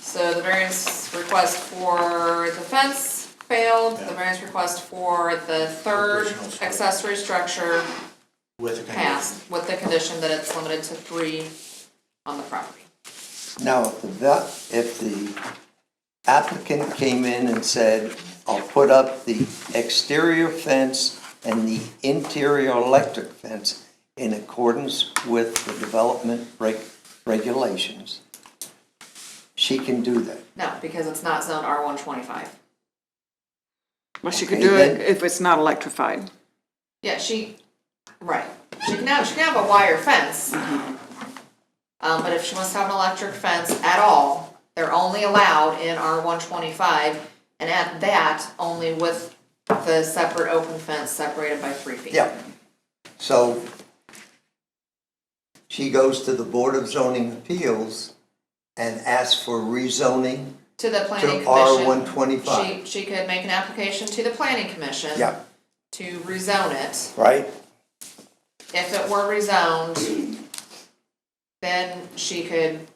[SPEAKER 4] So the variance request for the fence failed, the variance request for the third
[SPEAKER 1] Additional structure.
[SPEAKER 4] accessory structure
[SPEAKER 1] With a condition.
[SPEAKER 4] passed, with the condition that it's limited to 3 on the property.
[SPEAKER 6] Now, if the applicant came in and said, I'll put up the exterior fence and the interior electric fence in accordance with the development regulations, she can do that.
[SPEAKER 4] No, because it's not zone R125.
[SPEAKER 2] Well, she could
[SPEAKER 6] Okay,
[SPEAKER 2] do it
[SPEAKER 6] then-
[SPEAKER 2] if it's not electrified.
[SPEAKER 4] Yeah, right. She can have a wire fence. But if she wants to have an electric fence at all, they're only allowed in R125, and at that, only with the separate open fence separated by 3 feet.
[SPEAKER 6] Yeah. So she goes to the Board of Zoning Appeals and asks for rezoning
[SPEAKER 4] To the
[SPEAKER 6] to
[SPEAKER 4] planning
[SPEAKER 6] R125.
[SPEAKER 4] commission. She could make an application to the planning commission.
[SPEAKER 6] Yeah,
[SPEAKER 4] To rezone it.
[SPEAKER 6] right?
[SPEAKER 4] If it were rezoned, then she could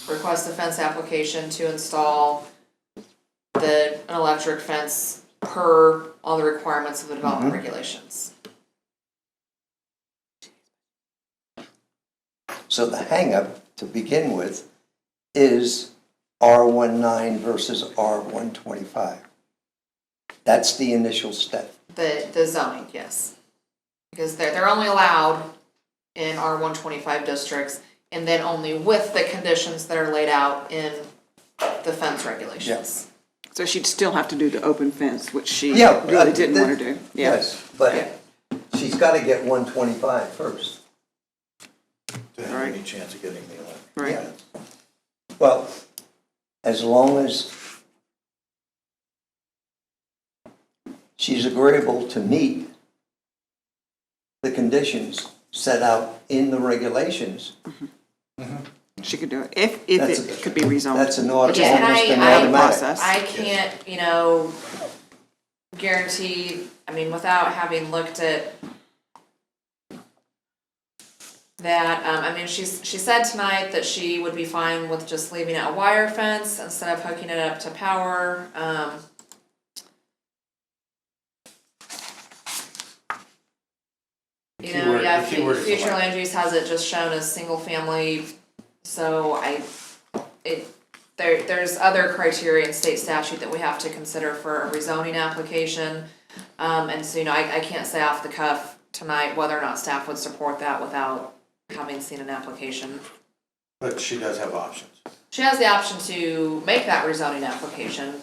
[SPEAKER 4] request a fence application to install an electric fence per all the requirements of the development regulations.
[SPEAKER 6] So the hangup, to begin with, is R19 versus R125. That's the initial step.
[SPEAKER 4] The zoning, yes. Because they're only allowed in R125 districts, and then only with the conditions that are laid out in the fence regulations.
[SPEAKER 2] So she'd still have to do the open fence, which she
[SPEAKER 6] Yeah,
[SPEAKER 2] really didn't want to do. Yeah.
[SPEAKER 6] Yes, but she's got to get 125 first.
[SPEAKER 1] To have any chance of getting the electric.
[SPEAKER 2] Right.
[SPEAKER 6] Yeah. Well, as long as she's agreeable to meet the conditions set out in the regulations,
[SPEAKER 2] She could do it, if
[SPEAKER 6] That's
[SPEAKER 2] it could be rezoned.
[SPEAKER 6] that's an
[SPEAKER 2] Which is
[SPEAKER 6] almost an
[SPEAKER 4] I-
[SPEAKER 6] automatic.
[SPEAKER 2] process.
[SPEAKER 4] I can't, guarantee, without having looked at that, she said tonight that she would be fine with just leaving it a wire fence instead of hooking it up to power. Future land use has it just shown as single family, so there's other criteria in state statute that we have to consider for a rezoning application. And so, I can't say off the cuff tonight whether or not staff would support that without having seen an application.
[SPEAKER 1] But she does have options.
[SPEAKER 4] She has the option to make that rezoning application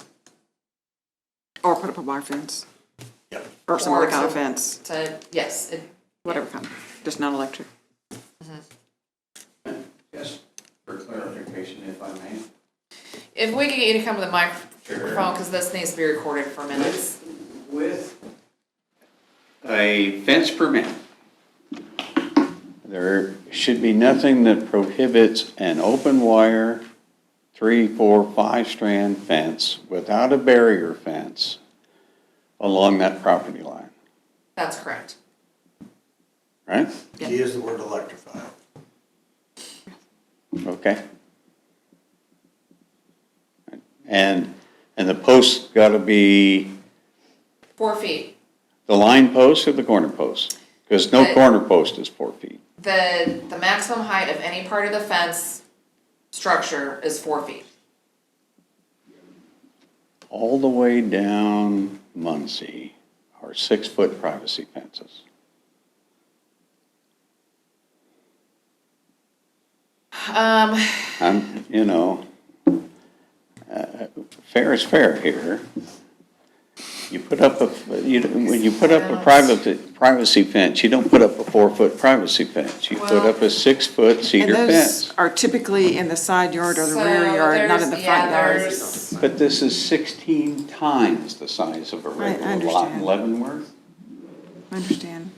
[SPEAKER 2] Or put up a wire fence,
[SPEAKER 1] Yep.
[SPEAKER 2] or some
[SPEAKER 4] Or
[SPEAKER 2] other kind of
[SPEAKER 4] to-
[SPEAKER 2] fence,
[SPEAKER 4] to, yes,
[SPEAKER 2] whatever kind, just not electric.
[SPEAKER 5] Just for clarification, if I may.
[SPEAKER 4] if we could get you to come to the microphone, because this needs to be recorded for minutes.
[SPEAKER 5] With a fence permit, there should be nothing that prohibits an open wire 3, 4, 5 strand fence without a barrier fence along that property line,
[SPEAKER 4] That's correct.
[SPEAKER 5] right?
[SPEAKER 1] Key is the word electrified.
[SPEAKER 5] Okay. And the post's gotta be
[SPEAKER 4] 4 feet.
[SPEAKER 5] the line post or the corner post? Because no
[SPEAKER 4] The-
[SPEAKER 5] corner post is 4 feet.
[SPEAKER 4] The maximum height of any part of the fence structure is 4 feet.
[SPEAKER 5] All the way down Muncie are 6-foot privacy fences. I'm, fair is fair here. You put up when you put up a privacy fence, you don't put up a 4-foot privacy fence. You put
[SPEAKER 4] Well-
[SPEAKER 5] up a 6-foot
[SPEAKER 2] And
[SPEAKER 5] cedar
[SPEAKER 2] those
[SPEAKER 5] fence.
[SPEAKER 2] are typically in the side yard or the
[SPEAKER 4] So
[SPEAKER 2] rear yard, not in the
[SPEAKER 4] there's-
[SPEAKER 2] front
[SPEAKER 4] yeah,
[SPEAKER 2] yard.
[SPEAKER 4] there's-
[SPEAKER 5] But this is 16 times the size of a
[SPEAKER 2] I
[SPEAKER 5] regular lot in
[SPEAKER 2] understand.
[SPEAKER 5] Leavenworth.
[SPEAKER 2] I understand.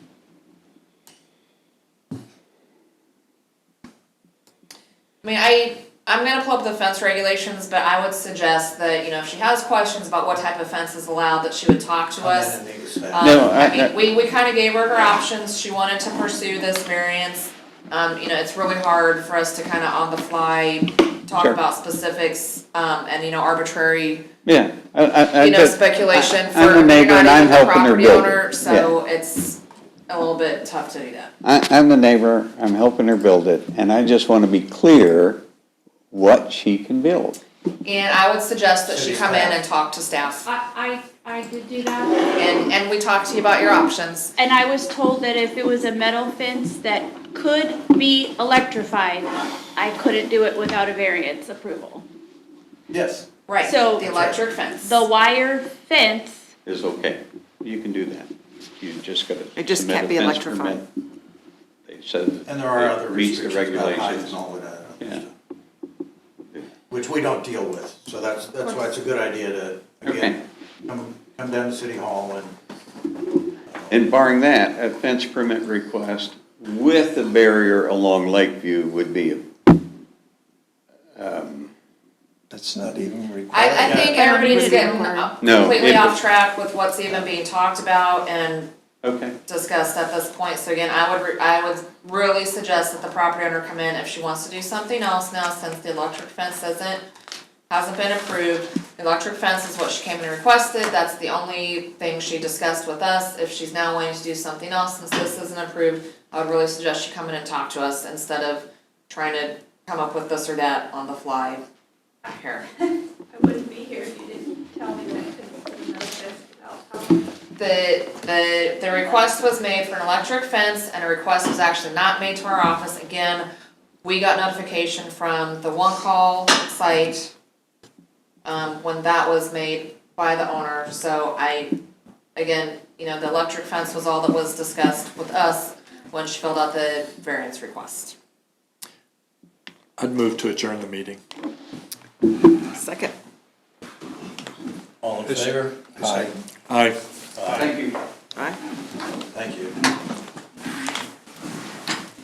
[SPEAKER 4] I mean, I'm gonna pull up the fence regulations, but I would suggest that, if she has questions about what type of fence is allowed, that she would talk to us.
[SPEAKER 1] And then it needs that.
[SPEAKER 5] No,
[SPEAKER 4] I
[SPEAKER 5] I-
[SPEAKER 4] mean, we kinda gave her options, she wanted to pursue this variance. It's really hard for us to kinda on the fly talk
[SPEAKER 5] Sure.
[SPEAKER 4] about specifics, and arbitrary,
[SPEAKER 5] Yeah.
[SPEAKER 4] speculation
[SPEAKER 5] I'm
[SPEAKER 4] for,
[SPEAKER 5] a
[SPEAKER 4] you're
[SPEAKER 5] neighbor
[SPEAKER 4] not
[SPEAKER 5] and I'm
[SPEAKER 4] even the
[SPEAKER 5] helping her
[SPEAKER 4] property
[SPEAKER 5] build it.
[SPEAKER 4] owner, so it's a little bit tough to do that.
[SPEAKER 5] I'm the neighbor, I'm helping her build it, and I just want to be clear what she can build.
[SPEAKER 4] And I would suggest that she
[SPEAKER 1] City
[SPEAKER 4] come in
[SPEAKER 1] staff.
[SPEAKER 4] and talk to staff,
[SPEAKER 7] I did do that.
[SPEAKER 4] and we talk to you about your options.
[SPEAKER 7] And I was told that if it was a metal fence that could be electrified, I couldn't do it without a variance approval.
[SPEAKER 1] Yes.
[SPEAKER 4] Right,
[SPEAKER 7] So-
[SPEAKER 4] the electric fence.
[SPEAKER 7] The wire fence,
[SPEAKER 5] Is okay, you can do that. You just gotta
[SPEAKER 2] It just
[SPEAKER 5] submit
[SPEAKER 2] can't
[SPEAKER 5] a
[SPEAKER 2] be
[SPEAKER 5] fence
[SPEAKER 2] electrified.
[SPEAKER 5] permit. They said
[SPEAKER 1] And there are other
[SPEAKER 5] it meets the
[SPEAKER 1] restrictions about height
[SPEAKER 5] regulations.
[SPEAKER 1] and all of that other
[SPEAKER 5] Yeah.
[SPEAKER 1] stuff, which we don't deal with. So that's why it's a good idea to, again, come down to City Hall and.
[SPEAKER 5] And barring that, a fence permit request with a barrier along Lakeview would be
[SPEAKER 6] That's not even required.
[SPEAKER 4] I think everybody's getting
[SPEAKER 5] No,
[SPEAKER 4] completely
[SPEAKER 5] it-
[SPEAKER 4] off track with what's even being talked about and
[SPEAKER 5] okay.
[SPEAKER 4] discussed at this point. So again, I would really suggest that the property owner come in if she wants to do something else now, since the electric fence hasn't been approved. The electric fence is what she came and requested, that's the only thing she discussed with us. If she's now wanting to do something else, since this isn't approved, I would really suggest she come in and talk to us instead of trying to come up with this or that on the fly here.
[SPEAKER 7] I wouldn't be here if you didn't tell me that, because I know this about how.
[SPEAKER 4] The request was made for an electric fence, and a request was actually not made to our office. Again, we got notification from the One Call site, when that was made by the owner, so again, the electric fence was all that was discussed with us when she filled out the variance request.
[SPEAKER 9] I'd move to adjourn the meeting.
[SPEAKER 2] Second.
[SPEAKER 1] All in favor?
[SPEAKER 6] Aye.
[SPEAKER 9] Aye.
[SPEAKER 5] Thank you.
[SPEAKER 2] Aye.
[SPEAKER 1] Thank you.